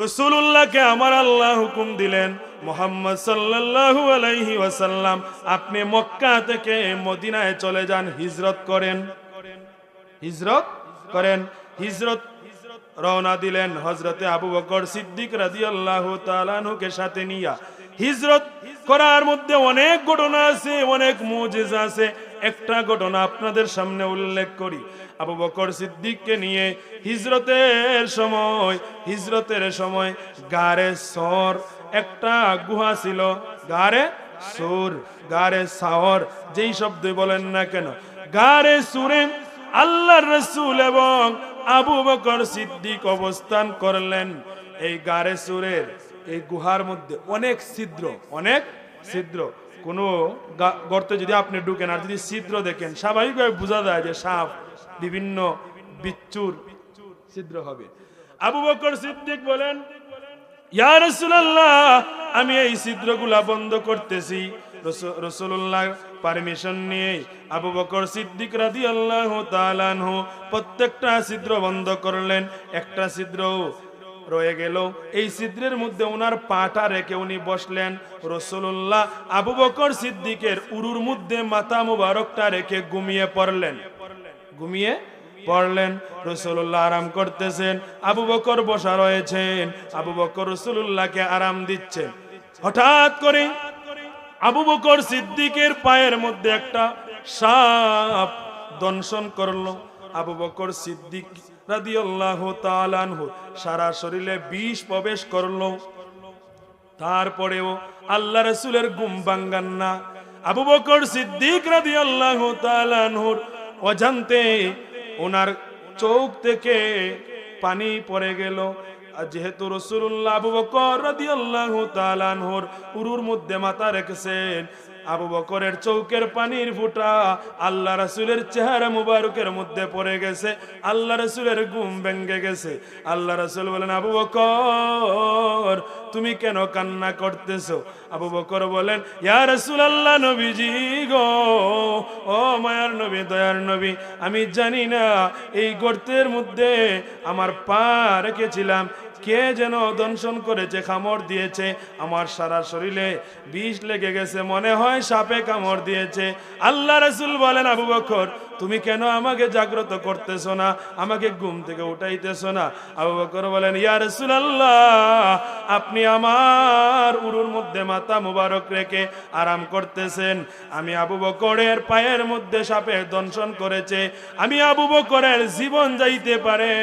রাসূলুল্লাহকে আমার আল্লাহ হুকুম দিলেন, মুহাম্মদ সাল্লাল্লাহু আলাইহি ওয়াসাল্লাম আপনি মক্কা থেকে মদিনায় চলে যান, হিজরত করেন। হিজরত করেন। হিজরত রওনা দিলেন হযরতে আবু বকর সিদ্দিক রাদিয়াল্লাহু তাআলা আনহুকে সাথে নিয়া। হিজরত করার মধ্যে অনেক ঘটনা আছে, অনেক মুজিজা আছে। একটা ঘটনা আপনাদের সামনে উল্লেখ করি। আবু বকর সিদ্দিককে নিয়ে হিজরতের সময় গারে সর একটা গুহা ছিল, গারে সুর, গারে সাওর, যেই শব্দ বলেন না কেন, গারে সুরে আল্লাহর রাসূল এবং আবু বকর সিদ্দিক অবস্থান করলেন। এই গারে সুরের এই গুহার মধ্যে অনেক ছিদ্র। কোনো গর্তে যদি আপনি ঢুকেন আর যদি ছিদ্র দেখেন, স্বাভাবিকভাবে বোঝা যায় যে সাপ, বিভিন্ন বিচ্ছুর ছিদ্র হবে। আবু বকর সিদ্দিক বলেন, ইয়া রাসূলুল্লাহ, আমি এই ছিদ্রগুলা বন্ধ করতেছি। রাসূলুল্লাহ পারমিশন নিয়ে আবু বকর সিদ্দিক রাদিয়াল্লাহু তাআলা আনহু প্রত্যেকটা ছিদ্র বন্ধ করলেন। একটা ছিদ্র রয়ে গেল, এই ছিদ্রের মধ্যে ওনার পাটা রেখে উনি বসলেন। রাসূলুল্লাহ আবু বকর সিদ্দিকের উরুর মধ্যে মাথা মুবারকটা রেখে ঘুমিয়ে পড়লেন। রাসূলুল্লাহ আরাম করতেছেন, আবু বকর বসা রয়েছেন। আবু বকর রাসূলুল্লাহকে আরাম দিচ্ছেন। হঠাৎ করে আবু বকর সিদ্দিকের পায়ের মধ্যে একটা সাপ দংশন করলো। আবু বকর সিদ্দিক রাদিয়াল্লাহু তাআলা আনহু সারা শরীরে বিষ প্রবেশ করলো। তারপরেও আল্লাহ রাসূলের ঘুম ভাঙান না। আবু বকর সিদ্দিক রাদিয়াল্লাহু তাআলা আনহুর অজান্তে ওনার চোখ থেকে পানি পড়ে গেল। যেহেতু রাসূলুল্লাহ আবু বকর রাদিয়াল্লাহু তাআলা আনহুর উরুর মধ্যে মাথা রেখেছেন, আবু বকরের চোখের পানির ফোঁটা আল্লাহ রাসূলের চেহারা মুবারকের মধ্যে পড়ে গেছে। আল্লাহ রাসূলের ঘুম ভেঙে গেছে। আল্লাহ রাসূল বলেন, আবু বকর তুমি কেন কান্না করতেছো? আবু বকর বলেন, ইয়া রাসূলুল্লাহ, নবীজি গো, ও মায়ার নবী, দয়ার নবী, আমি জানি না এই গর্তের মধ্যে আমার পা রেখেছিলাম, কে যেন দংশন করেছে, কামড় দিয়েছে, আমার সারা শরীরে বিষ লেগে গেছে, মনে হয় সাপে কামড় দিয়েছে। আল্লাহ রাসূল বলেন, আবু বকর তুমি কেন আমাকে জাগ্রত করতেছো না, আমাকে ঘুম থেকে উঠাইতেছো না? আবু বকর বলেন, ইয়া রাসূলুল্লাহ, আপনি আমার উরুর মধ্যে মাথা মুবারক রেখে আরাম করতেছেন, আমি আবু বকরের পায়ের মধ্যে সাপে দংশন করেছে, আমি আবু বকরের জীবন যাইতে পারে,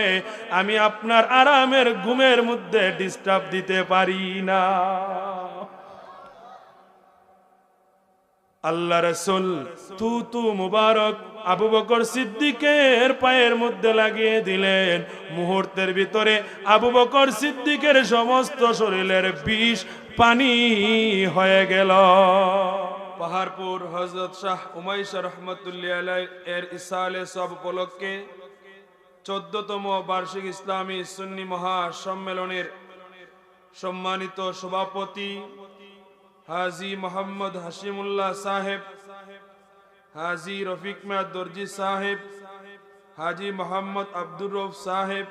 আমি আপনার আরামের ঘুমের মধ্যে ডিস্টার্ব দিতে পারি না। আল্লাহ রাসূল থুতু মুবারক আবু বকর সিদ্দিকের পায়ের মধ্যে লাগিয়ে দিলেন। মুহূর্তের ভিতরে আবু বকর সিদ্দিকের সমস্ত শরীরের বিষ পানি হয়ে গেল। পাহাড়পুর হযরত শাহ উমাইশা রাহমাতুল্লাহি আলাইহি এর ইসালে সব উপলক্ষে 14তম বার্ষিক ইসলামী সুন্নি মহাসম্মেলনের সম্মানিত সভাপতি হাজী মোহাম্মদ হাশিমুল্লাহ সাহেব, হাজী রফিক মিয়া দর্জি সাহেব, হাজী মোহাম্মদ আব্দুর রউফ সাহেব,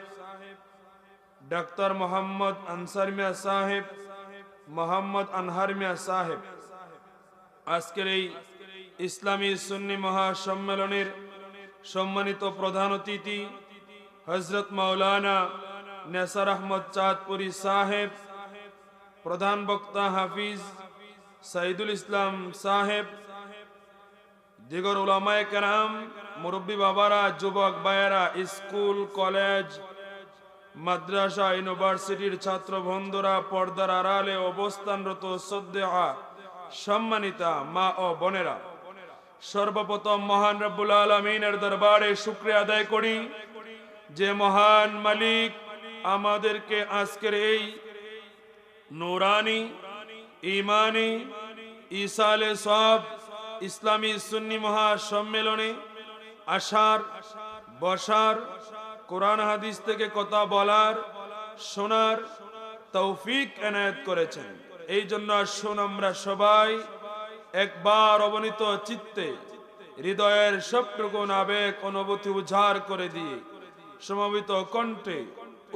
ডাক্তার মোহাম্মদ আনসার মিয়া সাহেব, মোহাম্মদ আনহার মিয়া সাহেব, আজকের এই ইসলামী সুন্নি মহাসম্মেলনের সম্মানিত প্রধান অতিথি হযরত মাওলানা নেসার আহমদ চাঁদপুরি সাহেব, প্রধান বক্তা হাফিজ সাইদুল ইসলাম সাহেব, দিগর উলামায়ে কেরাম, মুরব্বী বাবারা, যুবক ভাইয়েরা, স্কুল কলেজ মাদ্রাসা ইউনিভার্সিটির ছাত্র বন্ধুরা, পর্দার আড়ালে অবস্থানরত শ্রদ্ধেয়া সম্মানিতা মা ও বোনেরা, সর্বপ্রথম মহান রব্বুল আলামিনের দরবারে শুকরিয়া আদায় করি যে মহান মালিক আমাদেরকে আজকের এই নূরানি ঈমানি ইসালে সব ইসলামী সুন্নি মহাসম্মেলনে আসার, বসার, কোরআন হাদিস থেকে কথা বলার, শোনার তৌফিক এনায়েত করেছেন। এই জন্য আসুন আমরা সবাই একবার অবনীত চিত্তে হৃদয়ের সবটুকু আবেগ অনুভূতি উজাড় করে দিয়ে সমবেত কণ্ঠে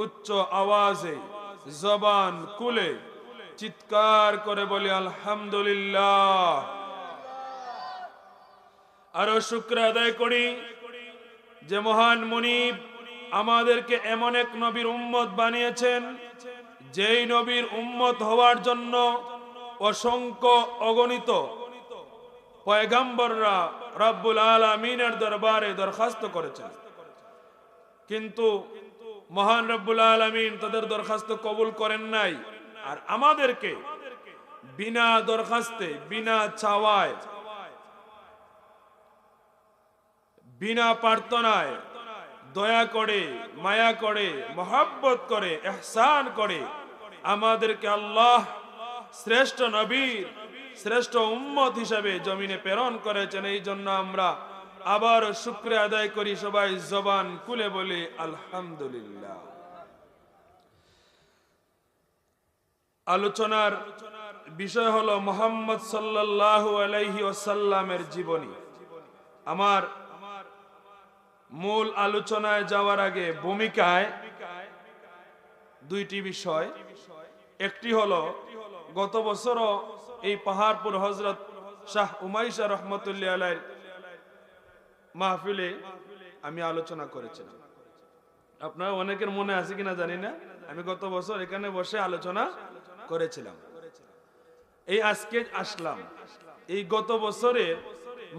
উচ্চ আওয়াজে জবান খুলে চিৎকার করে বলি আলহামদুলিল্লাহ। আরো শুকর আদায় করি যে মহান মুনিব আমাদেরকে এমন এক নবীর উম্মত বানিয়েছেন, যেই নবীর উম্মত হওয়ার জন্য অসংখ্য অগণিত পয়গম্বররা রব্বুল আলামিনের দরবারে দরখাস্ত করেছেন, কিন্তু মহান রব্বুল আলামিন তাদের দরখাস্ত কবুল করেন নাই। আর আমাদেরকে বিনা দরখাস্তে, বিনা চাওয়ায়, বিনা প্রার্থনায় দয়া করে, মায়া করে, মহব্বত করে, ইহসান করে আমাদেরকে আল্লাহ শ্রেষ্ঠ নবীর শ্রেষ্ঠ উম্মত হিসাবে জমিনে প্রেরণ করেছেন। এই জন্য আমরা আবার শুকরিয়া আদায় করি, সবাই জবান খুলে বলি আলহামদুলিল্লাহ। আলোচনার বিষয় হলো মুহাম্মদ সাল্লাল্লাহু আলাইহি ওয়াসাল্লামের জীবনী। আমার মূল আলোচনায় যাওয়ার আগে ভূমিকায় দুইটি বিষয়। একটি হলো গত বছরও এই পাহাড়পুর হযরত শাহ উমাইশা রহমতুল্লাহ আলাইহির মাহফিলে আমি আলোচনা করেছিলাম। আপনারা অনেকের মনে আছে কিনা জানি না, আমি গত বছর এখানে বসে আলোচনা করেছিলাম। এই আজকে আসলাম, এই গত বছরের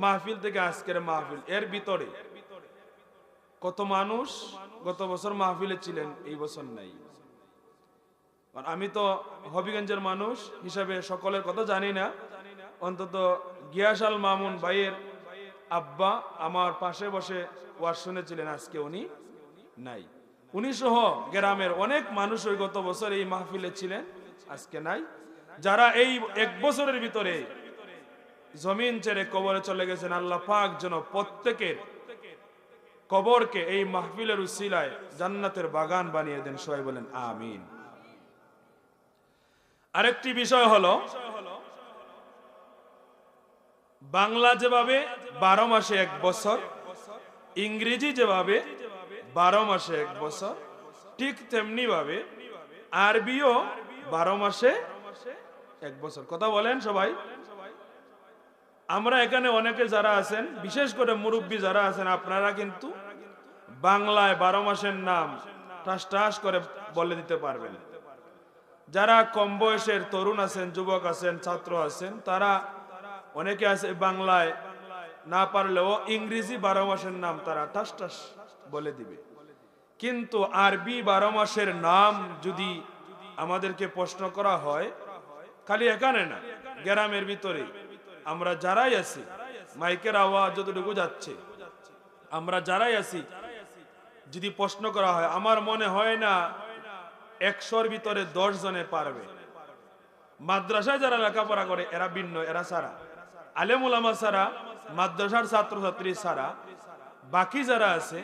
মাহফিল থেকে আজকের মাহফিল, এর ভিতরে কত মানুষ গত বছর মাহফিলে ছিলেন, এই বছর নাই। আমি তো হবিগঞ্জের মানুষ হিসাবে সকলের কথা জানি না, অন্তত গিয়াসাল মামুন ভাইয়ের আব্বা আমার পাশে বসে ওয়াজ শুনেছিলেন, আজকে উনি নাই। উনি সহ গ্রামের অনেক মানুষ ওই গত বছর এই মাহফিলে ছিলেন, আজকে নাই। যারা এই এক বছরের ভিতরে জমিন ছেড়ে কবরে চলে গেছেন, আল্লাহ পাক যেন প্রত্যেকের কবরকে এই মাহফিলের উসিলায় জান্নাতের বাগান বানিয়ে দেন, সবাই বলেন আমিন। আরেকটি বিষয় হলো বাংলা যেভাবে 12 মাসে 1 বছর, ইংরেজি যেভাবে 12 মাসে 1 বছর, ঠিক তেমনি ভাবে আরবিও 12 মাসে 1 বছর। কথা বলেন সবাই। আমরা এখানে অনেকে যারা আছেন, বিশেষ করে মুরব্বী যারা আছেন, আপনারা কিন্তু বাংলায় 12 মাসের নাম টাস টাস করে বলে দিতে পারবেন। যারা কম বয়সের তরুণ আছেন, যুবক আছেন, ছাত্র আছেন, তারা অনেকে আছে বাংলায় না পারলেও ইংরেজি 12 মাসের নাম তারা টাস টাস বলে দিবে। কিন্তু আরবি 12 মাসের নাম যদি আমাদেরকে প্রশ্ন করা হয়, খালি এখানে না, গ্রামের ভিতরে আমরা যারাই আছি, মাইকের আওয়াজ যতটুকু যাচ্ছে, আমরা যারাই আছি, যদি প্রশ্ন করা হয়, আমার মনে হয় না 100-র ভিতরে 10 জনে পারবে। মাদ্রাসায় যারা লেখাপড়া করে এরা ভিন্ন, এরা সারা আলেম উলামা সারা, মাদ্রাসার ছাত্রছাত্রী সারা, বাকি যারা আছে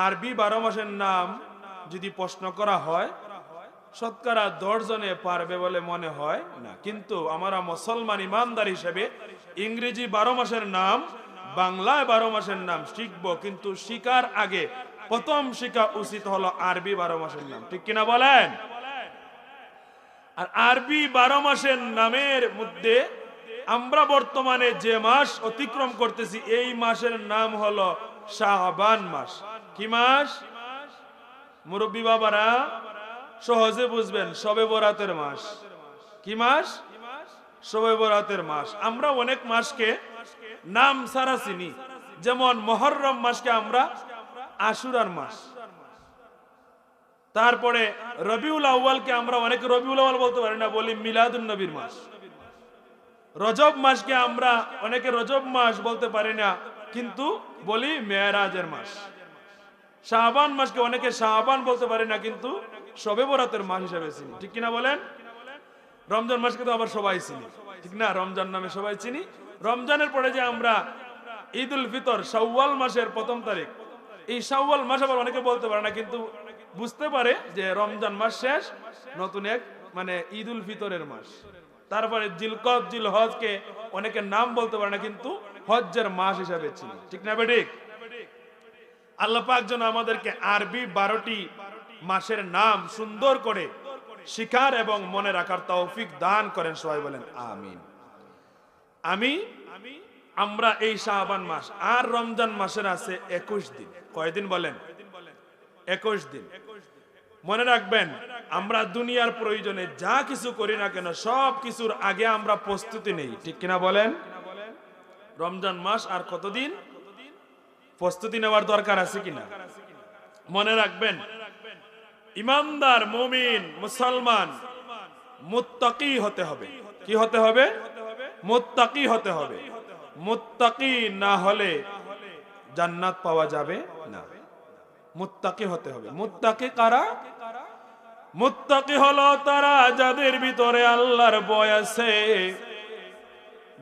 আরবি 12 মাসের নাম যদি প্রশ্ন করা হয়, শতকরা 10 জনে পারবে বলে মনে হয় না। কিন্তু আমরা মুসলমান ইমানদার হিসেবে ইংরেজি 12 মাসের নাম, বাংলায় 12 মাসের নাম শিখবো, কিন্তু শিকার আগে প্রথম শিখা উচিত হলো আরবি 12 মাসের নাম, ঠিক কিনা বলেন? আর আরবি 12 মাসের নামের মধ্যে আমরা বর্তমানে যে মাস অতিক্রম করতেছি, এই মাসের নাম হলো শাবান মাস। কি মাস? মুরব্বী বাবারা সহজে বুঝবেন, শবে বরাতের মাস। কি মাস? শবে বরাতের মাস। আমরা অনেক মাসকে নাম ছাড়া চিনি, যেমন মুহররম মাসকে আমরা আশুরার মাস, তারপরে রবিউল আউয়ালকে আমরা অনেকে রবিউল আউয়াল বলতে পারি না, বলি মিলাদুন নবীর মাস। রজব মাসকে আমরা অনেকে রজব মাস বলতে পারি না, কিন্তু বলি মেরাজের মাস। শাবান মাসকে অনেকে শাবান বলতে পারি না, কিন্তু শবে বরাতের মাস হিসেবে চিনি, ঠিক কিনা বলেন? রমজান মাসকে তো আবার সবাই চিনি, ঠিক না? রমজান নামে সবাই চিনি। রমজানের পরে যে আমরা ঈদ উল ফিতর শাওয়াল মাসের 1ম তারিখ, এই শাওয়াল মাস আবার অনেকে বলতে পারে না, কিন্তু বুঝতে পারে যে রমজান মাস শেষ, নতুন এক মানে ঈদ উল ফিতরের মাস। তারপরে জিলকদ জিলহজকে অনেকে নাম বলতে পারে না, কিন্তু হজ্জের মাস হিসাবে চিনি, ঠিক না বেঠিক? আল্লাহ পাক যেন আমাদেরকে আরবি 12টি মাসের নাম সুন্দর করে শিকার এবং মনে রাখার তৌফিক দান করেন, সবাই বলেন আমিন। আমরা এই শাবান মাস আর রমজান মাসের আছে 21 দিন। কয়দিন বলেন? 21 দিন। মনে রাখবেন, আমরা দুনিয়ার প্রয়োজনে যা কিছু করি না কেন সব কিছুর আগে আমরা প্রস্তুতি নেই, ঠিক কিনা বলেন? রমজান মাস আর কতদিন প্রস্তুতি নেওয়ার দরকার আছে কিনা? মনে রাখবেন, ইমানদার মুমিন মুসলমান মুত্তাকি হতে হবে। কি হতে হবে? মুত্তাকি হতে হবে। মুত্তাকি না হলে জান্নাত পাওয়া যাবে না। মুত্তাকি হতে হবে। মুত্তাকি কারা? মুত্তাকি হলো তারা যাদের ভিতরে আল্লাহর ভয় আছে,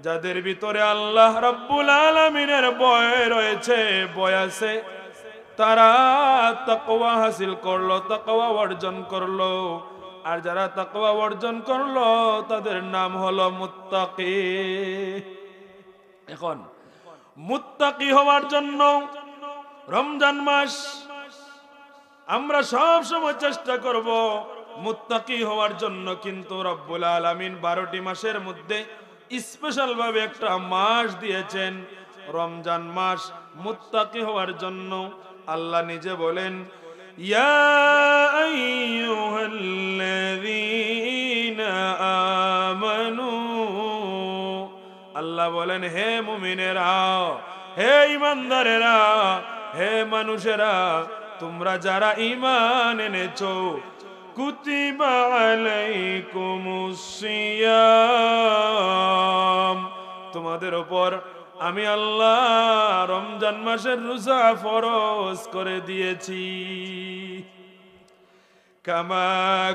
যাদের ভিতরে আল্লাহ রাব্বুল আলামিনের ভয় রয়েছে, ভয় আছে, তারা তাকওয়া হাসিল করলো, তাকওয়া অর্জন করলো। আর যারা তাকওয়া অর্জন করলো তাদের নাম হলো মুত্তাকি। এখন মুত্তাকি হওয়ার জন্য রমজান মাস আমরা সব সময় চেষ্টা করব মুত্তাকি হওয়ার জন্য। কিন্তু রব্বুল আলামিন 12টি মাসের মধ্যে স্পেশাল ভাবে একটা মাস দিয়েছেন, রমজান মাস, মুত্তাকি হওয়ার জন্য। আল্লাহ নিজে বলেন, ইয়া আইয়ুহাল্লাযীনা আমানু, আল্লাহ বলেন হে মুমিনেরা, হে ইমানদারেরা, হে মানুষেরা, তোমরা যারা ঈমান এনেছো, কুতিবা আলাইকুমুস সিয়াম, তোমাদের উপর আমি আল্লাহ রমজান মাসের রোজা ফরজ করে দিয়েছি। কামা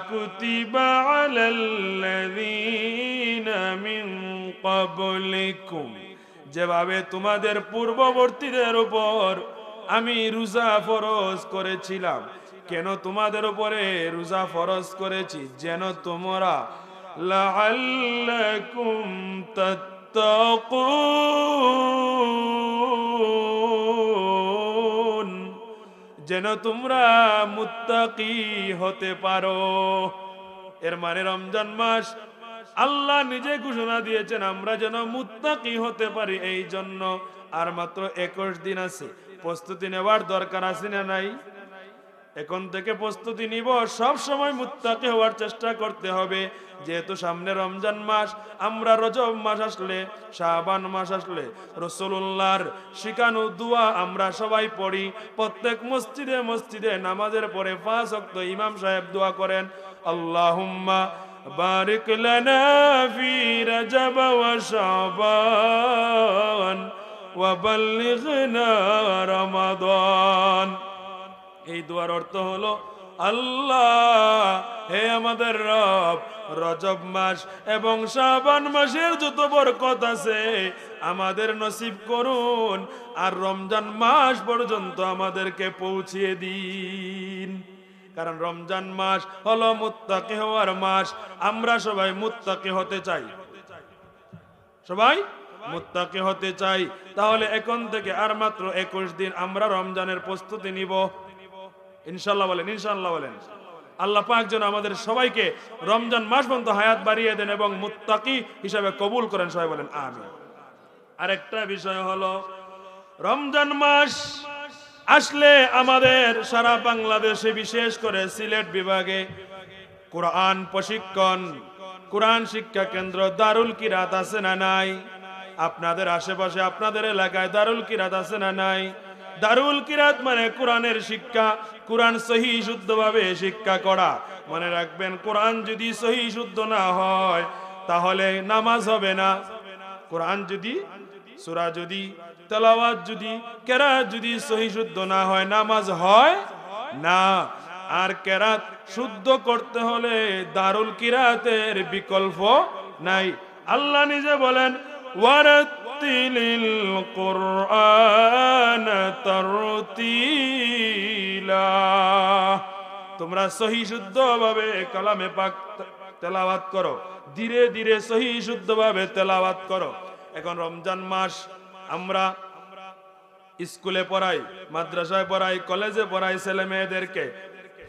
কুতিবা আলাল্লাযীনা মিন ক্বাবলিকুম, যেভাবে তোমাদের পূর্ববর্তীদের উপর আমি রোজা ফরজ করেছিলাম। কেন তোমাদের উপরে রোজা ফরজ করেছি? যেন তোমরা লাআল্লাকুম তাত্তাকুন, যেন তোমরা মুত্তাকি হতে পারো। এর মানে রমজান মাস আল্লাহ নিজে ঘোষণা দিয়েছেন আমরা যেন মুত্তাকি হতে পারি। এই জন্য আর মাত্র 21 দিন আছে। প্রস্তুতি নেওয়ার দরকার আছে না নাই? এখন থেকে প্রস্তুতি নিব, সব সময় মুত্তাকি হওয়ার চেষ্টা করতে হবে। যেহেতু সামনে রমজান মাস, আমরা রজব মাস আসলে, শাবান মাস আসলে রাসূলুল্লাহর শিখানো দোয়া আমরা সবাই পড়ি। প্রত্যেক মসজিদে মসজিদে নামাজের পরে 5 ওয়াক্ত ইমাম সাহেব দোয়া করেন, আল্লাহুম্মা বারিক লানা ফি রজব ওয়া শাবান ওয়া বাল্লিগনা রমাদান। এই দোয়ার অর্থ হলো, আল্লাহ হে আমাদের রব, রজব মাস এবং শাবান মাসের যত বরকত আছে আমাদের নসিব করুন, আর রমজান মাস পর্যন্ত আমাদেরকে পৌঁছিয়ে দিন। কারণ রমজান মাস হলো মুত্তাকি হওয়ার মাস। আমরা সবাই মুত্তাকি হতে চাই, সবাই মুত্তাকি হতে চাই। তাহলে এখন থেকে আর মাত্র 21 দিন আমরা রমজানের প্রস্তুতি নিব, ইনশাআল্লাহ বলেন, ইনশাআল্লাহ বলেন। আল্লাহ পাক যেন আমাদের সবাইকে রমজান মাস পর্যন্ত হায়াত বাড়িয়ে দেন এবং মুত্তাকি হিসাবে কবুল করেন, সবাই বলেন আমিন। আরেকটা বিষয় হলো, রমজান মাস আসলে আমাদের সারা বাংলাদেশে, বিশেষ করে সিলেট বিভাগে কোরআন প্রশিক্ষণ, কোরআন শিক্ষা কেন্দ্র দারুল কিরাত আছে না নাই? আপনাদের আশেপাশে আপনাদের এলাকায় দারুল কিরাত আছে না নাই? দারুল কিরাত মানে কোরআনের শিক্ষা, কোরআন সহি শুদ্ধভাবে শিক্ষা করা। মনে রাখবেন, কোরআন যদি সহি শুদ্ধ না হয় তাহলে নামাজ হবে না। কোরআন যদি, সূরা যদি, তেলাওয়াত যদি, কেরাত যদি সহি শুদ্ধ না হয় নামাজ হয় না। আর কেরাত শুদ্ধ করতে হলে দারুল কিরাতের বিকল্প নাই। আল্লাহ নিজে বলেন, ওয়ারাতিলিল কুরআন তারতিলা, তোমরা সহি শুদ্ধভাবে কালামে পাক তেলাওয়াত করো, ধীরে ধীরে সহি শুদ্ধভাবে তেলাওয়াত করো। এখন রমজান মাস আমরা স্কুলে পড়াই, মাদ্রাসায় পড়াই, কলেজে পড়াই ছেলে মেয়েদেরকে,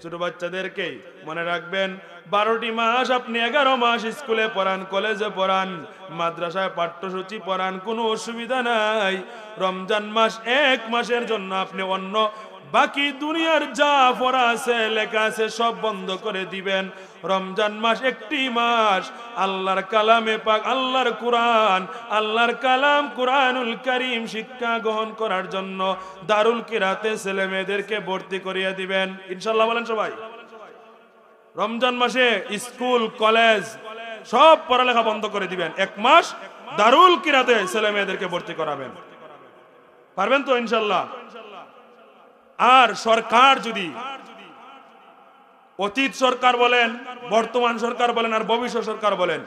ছোট বাচ্চাদেরকে মনে রাখবেন 12টি মাস আপনি 11 মাস স্কুলে পড়ান, কলেজে পড়ান, মাদ্রাসায় পাঠ্যসূচি পড়ান, কোনো অসুবিধা নাই। রমজান মাস 1 মাসের জন্য আপনি অন্য বাকি দুনিয়ার যা পড়া আছে লেখা আছে সব বন্ধ করে দিবেন। রমজান মাস একটি মাস আল্লাহর কালামে পাক, আল্লাহর কোরআন, আল্লাহর কালাম কোরআনুল কারীম শিক্ষা গ্রহণ করার জন্য দারুল কিরাতে ছেলে মেয়েদেরকে ভর্তি করিয়ে দিবেন ইনশাআল্লাহ। বলেন সবাই। রমজান মাসে স্কুল কলেজ সব পড়ালেখা বন্ধ করে দিবেন, 1 মাস দারুল কিরাতে ছেলে মেয়েদেরকে ভর্তি করাবেন। পারবেন তো ইনশাআল্লাহ? আর সরকার যদি অতীত সরকার বলেন, বর্তমান সরকার বলেন, আর ভবিষ্যৎ সরকার বলেন,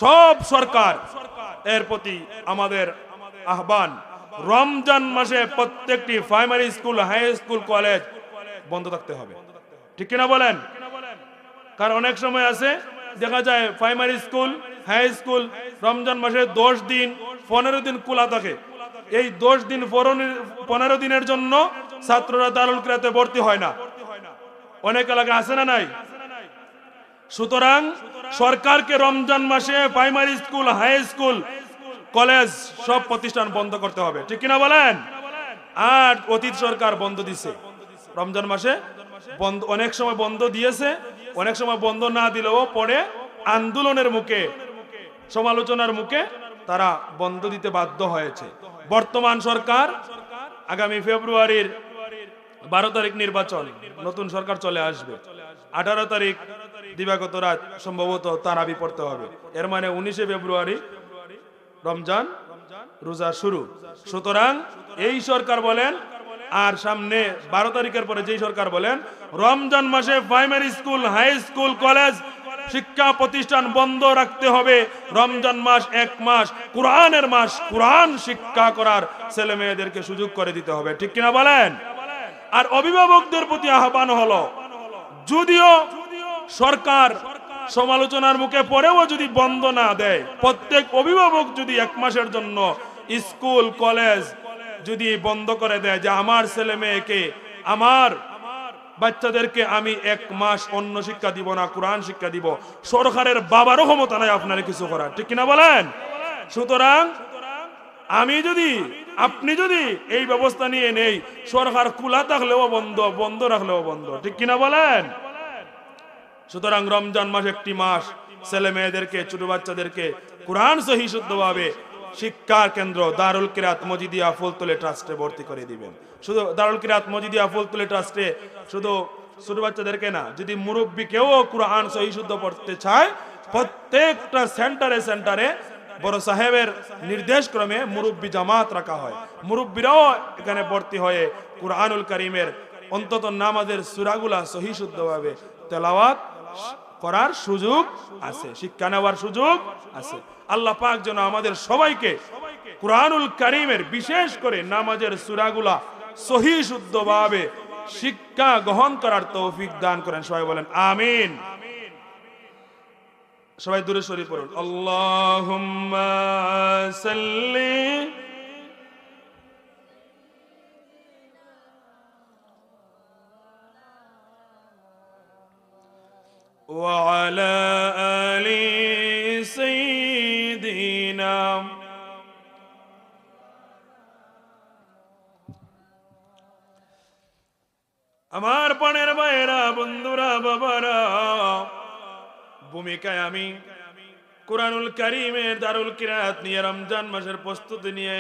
সব সরকার এর প্রতি আমাদের আহ্বান, রমজান মাসে প্রত্যেকটি primary school, high school, college বন্ধ থাকতে হবে। ঠিক কিনা বলেন? কারণ অনেক সময় আছে দেখা যায় primary school, high school Ramzan মাসে 10 দিন 15 দিন খোলা থাকে। এই 10 দিন 15 দিনের জন্য ছাত্ররা দারুল কিরাতে ভর্তি হয় না। অনেক এলাকা আছে না নাই? সুতরাং সরকারকে রমজান মাসে primary school, high school, college সব প্রতিষ্ঠান বন্ধ করতে হবে। ঠিক কিনা বলেন? আর অতীত সরকার বন্ধ দিছে রমজান মাসে, বন্ধ অনেক সময় বন্ধ দিয়েছে, অনেক সময় বন্ধ না দিলেও পরে আন্দোলনের মুখে, সমালোচনার মুখে তারা বন্ধ দিতে বাধ্য হয়েছে। বর্তমান সরকার আগামী ফেব্রুয়ারির 12 তারিখ নির্বাচন, নতুন সরকার চলে আসবে। 18 তারিখ দিবাগত রাত সম্ভবত তারাবি পড়তে হবে। এর মানে 19শে ফেব্রুয়ারি রমজান রোজা শুরু। সুতরাং এই সরকার বলেন আর সামনে 12 তারিখের পরে যেই সরকার বলেন, রমজান মাসে primary school, high school, college শিক্ষা প্রতিষ্ঠান বন্ধ রাখতে হবে। রমজান মাস 1 মাস কোরআনের মাস, কোরআন শিক্ষা করার ছেলে মেয়েদেরকে সুযোগ করে দিতে হবে। ঠিক কিনা বলেন? আর অভিভাবকদের প্রতি আহ্বান হলো, যদিও সরকার সমালোচনার মুখে পড়েও যদি বন্ধ না দেয়, প্রত্যেক অভিভাবক যদি 1 মাসের জন্য স্কুল কলেজ যদি বন্ধ করে দেয়, যে আমার ছেলে মেয়েকে, আমার বাচ্চাদেরকে আমি 1 মাস অন্য শিক্ষা দিব না, কোরআন শিক্ষা দিব, সরকারের বাবারও ক্ষমতা নাই আপনারা কিছু করার। ঠিক কিনা বলেন? সুতরাং আমি যদি, আপনি যদি এই ব্যবস্থা নিয়ে নেই, সরকার খোলা থাকলেও বন্ধ, বন্ধ রাখলেও বন্ধ। ঠিক কিনা বলেন? সুতরাং রমজান মাস একটি মাস ছেলে মেয়েদেরকে, ছোট বাচ্চাদেরকে কোরআন সহি শুদ্ধভাবে শিক্ষার কেন্দ্র দারুল কিরাত মজিদিয়া ফুলতলি ট্রাস্টে ভর্তি করে দিবেন। শুধু দারুল কিরাত মজিদিয়া ফুলতলি ট্রাস্টে শুধু ছোট বাচ্চাদেরকে না, যদি মুরব্বী কেউ কোরআন সহি শুদ্ধ পড়তে চায়, প্রত্যেকটা সেন্টারে সেন্টারে বড় সাহেবের নির্দেশ ক্রমে মুরব্বী জামাত রাখা হয়। মুরব্বীরাও এখানে ভর্তি হয়ে কুরআনুল কারীমের অন্তত নামাজের সূরাগুলা সহি শুদ্ধভাবে তেলাওয়াত করার সুযোগ আছে, শিক্ষা নেওয়ার সুযোগ আছে। আল্লাহ পাক যেন আমাদের সবাইকে কুরআনুল কারীমের বিশেষ করে নামাজের সূরাগুলা সহি শুদ্ধভাবে শিক্ষা গ্রহণ করার তৌফিক দান করেন। সবাই বলেন আমিন। সবাই দূরে শরীফ পড়ুন। আল্লাহুম্মা সাল্লি ওয়া আলা আলি সাইয়্যিদিনা। আমার প্রাণের ভাইয়েরা, বন্ধুরা, বাবারা, ভূমিকায় আমি কুরআনুল কারীমের দারুল কিরাত নিয়ে রমজান মাসের প্রস্তুতি নিয়ে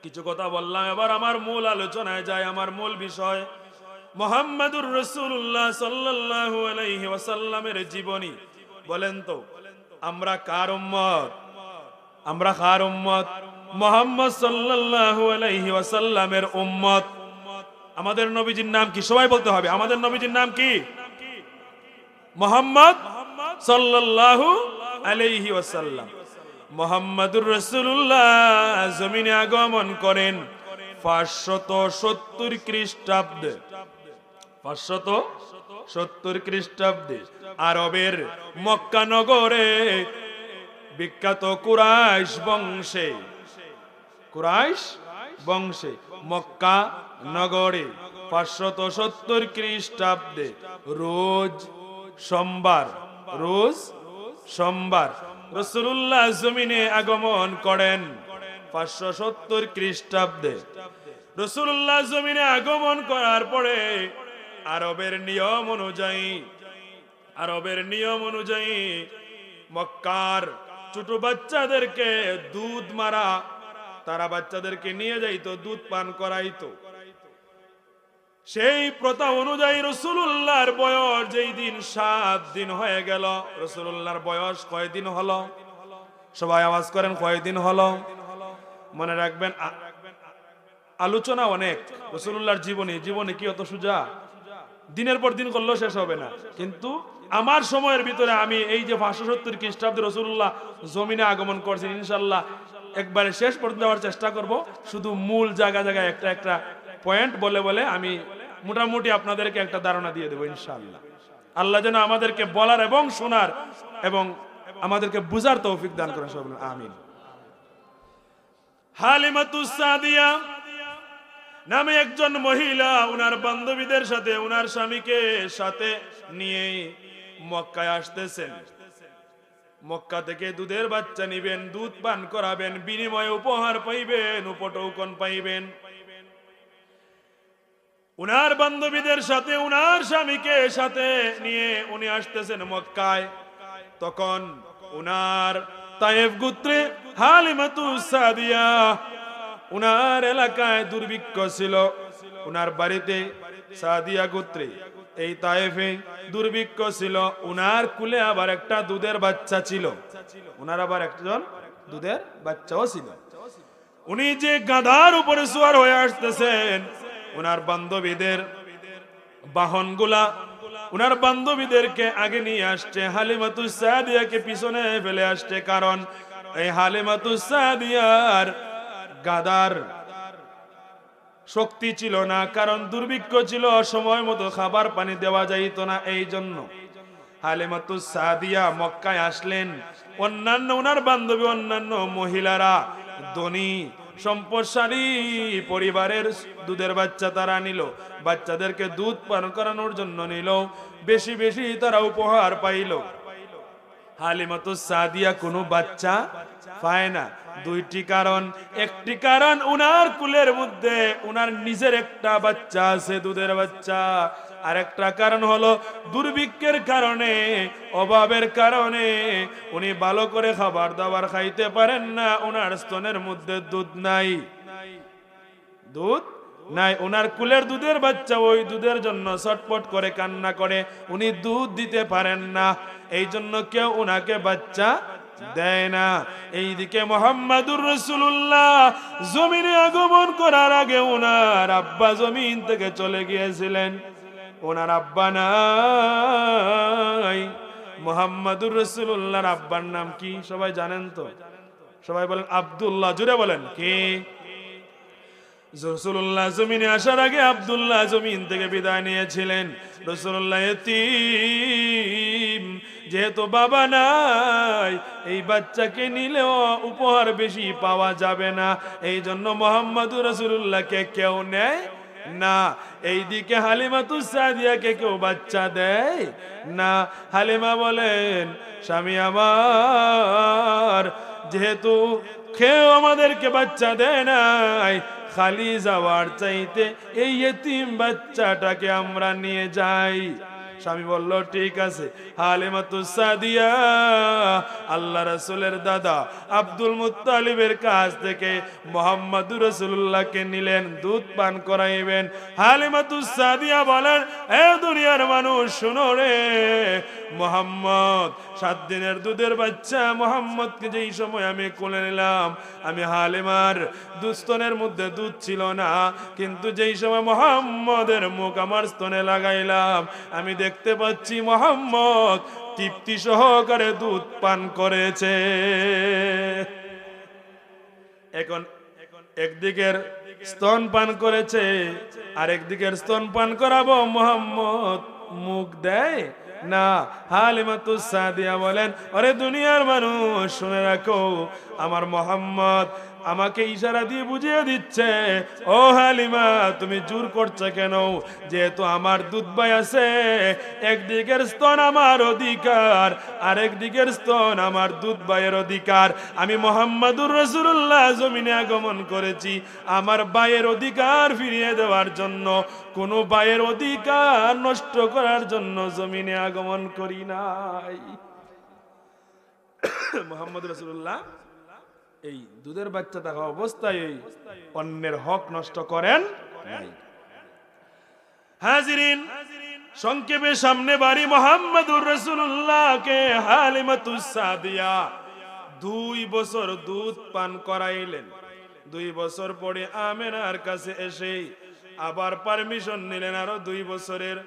কিছু কথা বললাম। এবার আমার মূল আলোচনায় যায়। আমার মূল বিষয় মুহাম্মাদুর রাসূলুল্লাহ সাল্লাল্লাহু আলাইহি ওয়াসাল্লামের জীবনী। বলেন তো আমরা কার উম্মত? আমরা কার উম্মত? মুহাম্মদ সাল্লাল্লাহু আলাইহি ওয়াসাল্লামের উম্মত। আমাদের নবীজির নাম কি? সবাই বলতে হবে, আমাদের নবীজির নাম কি? মুহাম্মদ সাল্লাল্লাহু আলাইহি ওয়াসাল্লাম। মুহাম্মাদুর রাসূলুল্লাহ জমিনে আগমন করেন 570 খ্রিস্টাব্দে। 570 খ্রিস্টাব্দে আরবের মক্কা নগরে বিখ্যাত কুরাইশ বংশে, কুরাইশ বংশে মক্কা নগরে 570 খ্রিস্টাব্দে রোজ সোমবার রাসূলুল্লাহ জমিনে আগমন করেন। 570 খ্রিস্টাব্দে রাসূলুল্লাহ জমিনে আগমন করার পরে আরবের নিয়ম অনুযায়ী মক্কার ছোট বাচ্চাদেরকে দুধ মারা, তারা বাচ্চাদেরকে নিয়ে যাইতো, দুধ পান করাইতো। সেই প্রথা অনুযায়ী রাসূলুল্লাহর বয়স যেই দিন 7 দিন হয়ে গেল। রাসূলুল্লাহর বয়স কয়দিন হলো? সবাই আওয়াজ করেন, কয়দিন হলো? মনে রাখবেন, আলোচনা অনেক। রাসূলুল্লাহর জীবনী কি অত সোজা? দিনের পর দিন করলেও শেষ হবে না। কিন্তু আমার সময়ের ভিতরে আমি এই যে 570 খ্রিস্টাব্দে রাসূলুল্লাহ জমিনে আগমন করছেন, ইনশাআল্লাহ একবারে শেষ পর্যন্ত যাওয়ার চেষ্টা করব। শুধু মূল জায়গায় একটা পয়েন্ট বলে আমি মোটামুটি আপনাদেরকে একটা ধারণা দিয়ে দেবো ইনশাআল্লাহ। আল্লাহ যেন আমাদেরকে বলার এবং শোনার এবং আমাদেরকে বুঝার তৌফিক দান করেন, সবাই বলেন আমিন। হালিমাতুস সাদিয়া নামে একজন মহিলা উনার বান্ধবীদের সাথে, উনার স্বামীকে সাথে নিয়ে মক্কায় আসতেছেন। মক্কা থেকে দুধের বাচ্চা নিবেন, দুধ পান করাবেন, বিনিময়ে উপহার পাইবেন, উপটৌকন পাইবেন। উনার বান্ধবীদের সাথে উনার স্বামীকে সাথে নিয়ে উনি আসতেছেন মক্কায়। তখন উনার তায়েফ গোত্রে হালিমাতুস সাদিয়া, উনার এলাকায় দুর্ভিক্ষ ছিল। উনার বাড়িতে সাদিয়া গোত্রে এই তায়েফে দুর্ভিক্ষ ছিল। উনার কুলে আবার একটা দুধের বাচ্চা ছিল, উনার আবার একজন দুধের বাচ্চাও ছিল। উনি যে গাধার উপরে সওয়ার হয়ে আসতেছেন, উনার বান্ধবীদের বাহনগুলা উনার বান্ধবীদেরকে আগে নিয়ে আসছে, হালিমাতুস সাদিয়াকে পিছনে ফেলে আসছে। কারণ এই হালিমাতুস সাদিয়ার গাদার শক্তি ছিল না, কারণ দুর্ভিক্ষ ছিল, সময় মতো খাবার পানি দেওয়া যাইত না। এই জন্য হালিমাতুস সাদিয়া মক্কায় আসলেন। অন্যান্য উনার বান্ধবী, অন্যান্য মহিলারা ধনী সম্পদশালী পরিবারের দুধের বাচ্চা তারা নিল, বাচ্চাদেরকে দুধ পান করানোর জন্য নিল, বেশি বেশি তারা উপহার পাইল। হালিমাতুস সাদিয়া কোনো বাচ্চা পায় না। দুইটি কারণ, একটি কারণ উনার কুলের মধ্যে উনার নিজের একটা বাচ্চা আছে, দুধের বাচ্চা। আর একটা কারণ হলো দুর্ভিক্ষের কারণে, অভাবের কারণে উনি ভালো করে খাবার দাবার খাইতে পারেন না। উনার স্তনের মধ্যে দুধ নাই, উনার কুলের দুধের বাচ্চা ওই দুধের জন্য ছটফট করে কান্না করে, উনি দুধ দিতে পারেন না। এই জন্য কেউ উনাকে বাচ্চা দেয় না। এইদিকে মুহাম্মাদুর রাসূলুল্লাহ জমিনে আগমন করার আগে উনার আব্বা জমিন থেকে চলে গিয়েছিলেন। ওনার আব্বা নাই। মুহাম্মাদুর রাসূলুল্লাহর আব্বার নাম কি সবাই জানেন তো? সবাই বলেন আব্দুল্লাহ, জুড়ে বলেন কি? রাসূলুল্লাহ জমিনে আসার আগে আব্দুল্লাহ জমিন থেকে বিদায় নিয়েছিলেন। রাসূলুল্লাহ এতিম, যেহেতু বাবা নাই, এই বাচ্চাকে নিলেও উপহার বেশি পাওয়া যাবে না। এই জন্য মুহাম্মাদুর রাসূলুল্লাহকে কেউ নেয় না। এইদিকে হালিমাতুস সাদিয়াকে কেউ বাচ্চা দেয় না। হালিমা বলেন, স্বামী আমার, যেহেতু কেউ আমাদেরকে বাচ্চা দেয় নাই, খালি যাওয়ার চাইতে এই ইতিম বাচ্চাটাকে আমরা নিয়ে যাই। স্বামী বলল ঠিক আছে। হালিমাতুস সাদিয়া আল্লাহ রাসূলের দাদা আব্দুল মুত্তালিবের কাছ থেকে মুহাম্মাদুর রাসূলুল্লাহকে নিলেন, দুধ পান করাইবেন। হালিমাতুস সাদিয়া বলেন, এ দুনিয়ার মানুষ শুনো রে, মুহাম্মদ 7 দিনের দুধের বাচ্চা মুহাম্মদকে যেই সময় আমি কোলে নিলাম, আমি হালিমার দুস্তনের মধ্যে দুধ ছিল না, কিন্তু যেই সময় মুহাম্মদের মুখ আমার স্তনে লাগাইলাম, আমি দেখতে পাচ্ছি মুহাম্মদ তৃপ্তি সহকারে দুধ পান করেছে। এখন একদিকের স্তন পান করেছে, আর একদিকের স্তন পান করাবো, মুহাম্মদ মুখ দেয় না। হালিমাতুস সাদিয়া বলেন, আরে দুনিয়ার মানুষ শুনে রাখো, আমার মুহাম্মদ আমাকে ইশারা দিয়ে বুঝিয়ে দিচ্ছে, ও হালিমা তুমি জোর করছো কেন? যেহেতু আমার দুধ ভাই আছে, একদিকের স্তন আমার অধিকার, আরেক দিকের স্তন আমার দুধ ভাইয়ের অধিকার। আমি মুহাম্মাদুর রাসূলুল্লাহ জমিনে আগমন করেছি আমার ভাইয়ের অধিকার ফিরিয়ে দেওয়ার জন্য, কোন ভাইয়ের অধিকার নষ্ট করার জন্য জমিনে আগমন করি নাই। মুহাম্মদ রাসূলুল্লাহ এই দুধের বাচ্চা থাকা অবস্থায় অন্যের হক নষ্ট করেন নাই। হাজিরিন, সংক্ষেপে সামনে বাড়ি মুহাম্মদুর রাসূলুল্লাহকে হালিমাতুস সাদিয়া 2 বছর দুধ পান করাইলেন। 2 বছর পরে আমেনার কাছে এসে আবার পারমিশন নিলেন আরো 2 বছরের।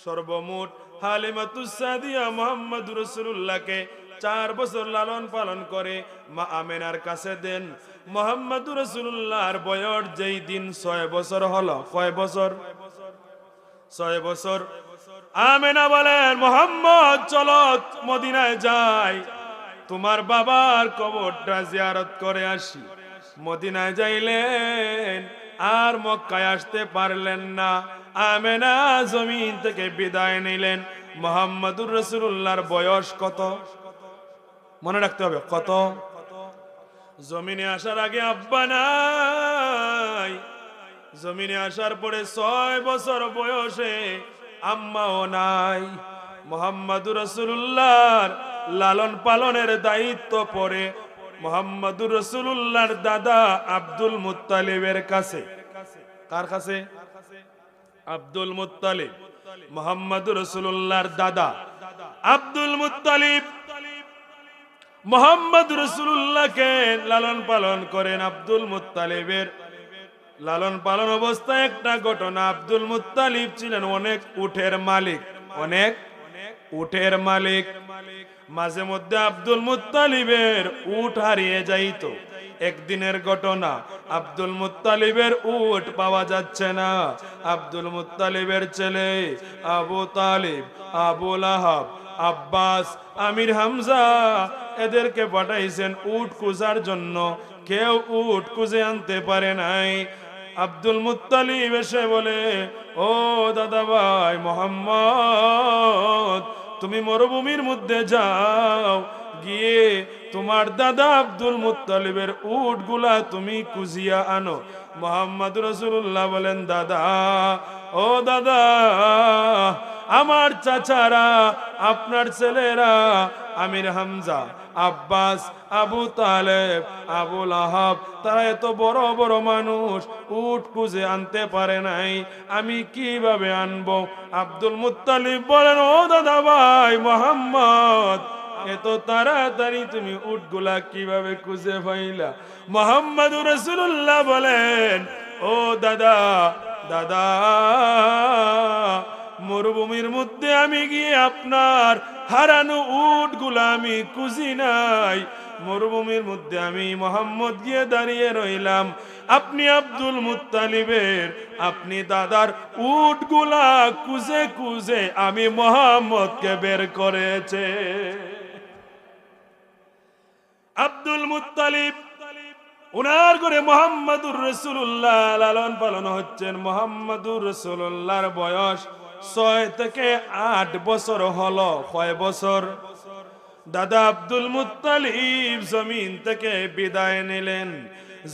সর্বমোট হালিমাতুস সাদিয়া মুহাম্মদুর রাসূলুল্লাহকে 4 বছর লালন পালন করে মা আমেনার কাছে দেন। মুহাম্মদুর রাসূলুল্লাহর বয়স যেই দিন 6 বছর হলো। কয় বছর? 6 বছর। আমেনা বলেন, মুহাম্মদ চলো মদিনায় যাই, তোমার বাবার কবরটা জিয়ারত করে আসি। মদিনায় যাইলেন, আর মক্কায় আসতে পারলেন না। আমেনা জমিন থেকে বিদায় নিলেন। মুহাম্মদুর রাসূলুল্লাহর বয়স কত? মনে রাখতে হবে কত। জমিনে আসার আগে আব্বা নাই, জমিনে আসার পরে 6 বছর বয়সে আম্মাও নাই। মুহাম্মদুর রাসূলুল্লাহর লালন পালনের দায়িত্ব পড়ে মুহাম্মদুর রাসূলুল্লাহর দাদা আব্দুল মুত্তালিবের কাছে। কার কাছে? Abdul Muttalib. মুহাম্মদুর রাসূলুল্লাহর দাদা আব্দুল মুত্তালিব মুহাম্মদ রাসূলুল্লাহকে লালন পালন করেন। আব্দুল মুত্তালিবের লালন পালন অবস্থায় একটা ঘটনা, আব্দুল মুত্তালিব ছিলেন অনেক উটের মালিক, অনেক উটের মালিক। মাঝে মধ্যে আব্দুল মুত্তালিবের উট হারিয়ে যাইত। একদিনের ঘটনা, আব্দুল মুত্তালিবের উট পাওয়া যাচ্ছে না। আব্দুল মুত্তালিবের ছেলে আবু তালিব, আবু লাহাব, আব্বাস, আমির হামজা এদেরকে পাঠাইছেন উট খুঁজার জন্য। কেউ উট খুঁজে আনতে পারে নাই। আব্দুল মুত্তালিব এসে বলে, ও দাদা ভাই মুহাম্মদ, তুমি মরুভূমির মধ্যে যাও, গিয়ে তোমার দাদা আব্দুল মুত্তালিবের উটগুলা তুমি খুঁজিয়া আনো। মুহাম্মদ রাসূলুল্লাহ বলেন, দাদা, ও দাদা, আমার চাচারা, আপনার ছেলেরা আমির হামজা, আব্বাস, আবু তালেব, আবু লাহাব, তারা এত বড় বড় মানুষ, উট খুঁজে আনতে পারে নাই, আমি কিভাবে আনবো? আব্দুল মুত্তালিব বলেন, ও দাদা ভাই মুহাম্মদ, এত তাড়াতাড়ি তুমি উটগুলা কিভাবে খুঁজে পাইলা? মুহাম্মদুর রাসূলুল্লাহ বলেন, ও দাদা, দাদা, মরুভূমির মধ্যে আমি গিয়ে আপনার হারানো উটগুলা আমি খুঁজি নাই। মরুভূমির মধ্যে আমি মুহাম্মদ গিয়ে দাঁড়িয়ে রইলাম, আপনি আব্দুল মুত্তালিবের, আপনি দাদার উটগুলা খুঁজে খুঁজে আমি মুহাম্মদকে বের করেছে। আব্দুল মুত্তালিব উনার করে মুহাম্মদুর রাসূলুল্লাহ লালন পালন হচ্ছেন। মুহাম্মদুর রাসূলুল্লাহর বয়স 6 থেকে 8 বছর হলো। কয় বছর? দাদা আব্দুল মুত্তালিব জমিন থেকে বিদায় নিলেন।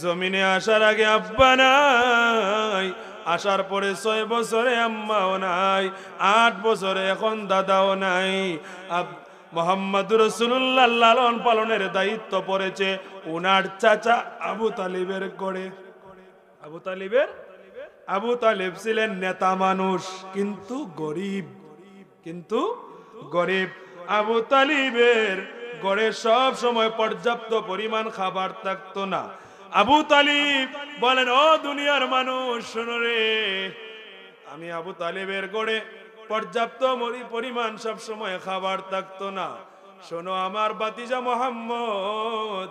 জমিনে আসার আগে আব্বা নাই, আসার পরে 6 বছরে আম্মাও নাই, 8 বছরে এখন দাদাও নাই। মুহাম্মদুর রাসূলুল্লাহ লালন পালনের দায়িত্ব পড়েছে উনার চাচা আবু তালিবের করে। আবু তালিব ছিলেন নেতা মানুষ, কিন্তু গরিব, আবু তালিবের ঘরে সব সময় পর্যাপ্ত পরিমাণ খাবার থাকতো না। আবু তালিব বলেন, ও দুনিয়ার মানুষ শোনো রে, আমি আবু তালিবের ঘরে পর্যাপ্ত পরিমাণ সব সময় খাবার থাকতো না। শোনো, আমার ভাতিজা মুহাম্মদ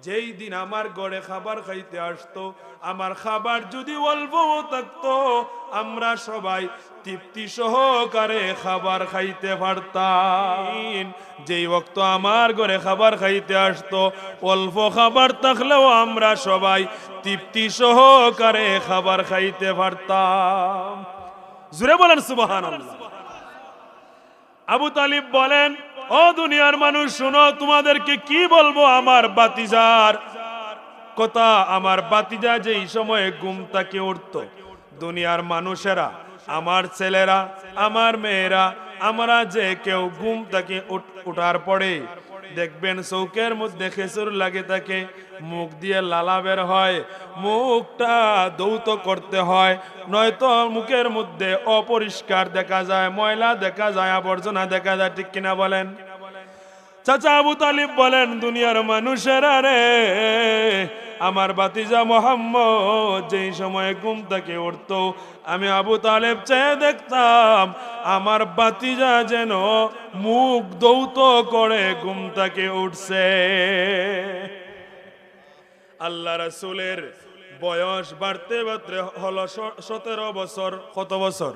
যেই দিন আমার ঘরে খাবার খাইতে আসতো, আমার খাবার যদি অল্প থাকতো, আমরা সবাই তৃপ্তি সহকারে খাবার খাইতে পারতাম। যেই ওয়াক্ত আমার ঘরে খাবার খাইতে আসতো, অল্প খাবার থাকলেও আমরা সবাই তৃপ্তি সহকারে খাবার খাইতে পারতাম। জোরে বলেন সুবহানাল্লাহ। আবু তালিব বলেন, ও দুনিয়ার মানুষ শোনো, তোমাদেরকে কি বলবো আমার বাতিজার কথা। আমার বাতিজা যেই সময়ে ঘুম থেকে উঠতো, দুনিয়ার মানুষেরা, আমার ছেলেরা, আমার মেয়েরা, আমরা যে কেউ ঘুম থেকে উঠার পরে দেখবেন চৌকের মধ্যে খেজুর লাগে থাকে, মুখ দিয়ে লালা বের হয়, মুখটা ধৌত করতে হয়, নয়তো মুখের মধ্যে অপরিষ্কার দেখা যায়, ময়লা দেখা যায়, আবর্জনা দেখা যায়। ঠিক কিনা বলেন? চাচা আবু তালিব বলেন, দুনিয়ার মানুষেরা রে, আমার বাতিজা মোহাম্মদ যেই সময় ঘুম থেকে উঠতো, আমি আবু তালেব চেয়ে দেখতাম আমার বাতিজা যেন মুখ ধৌত করে ঘুম থেকে উঠছে। আল্লাহ রাসূলের বয়স বাড়তে বাড়তে হলো 17 বছর। কত বছর?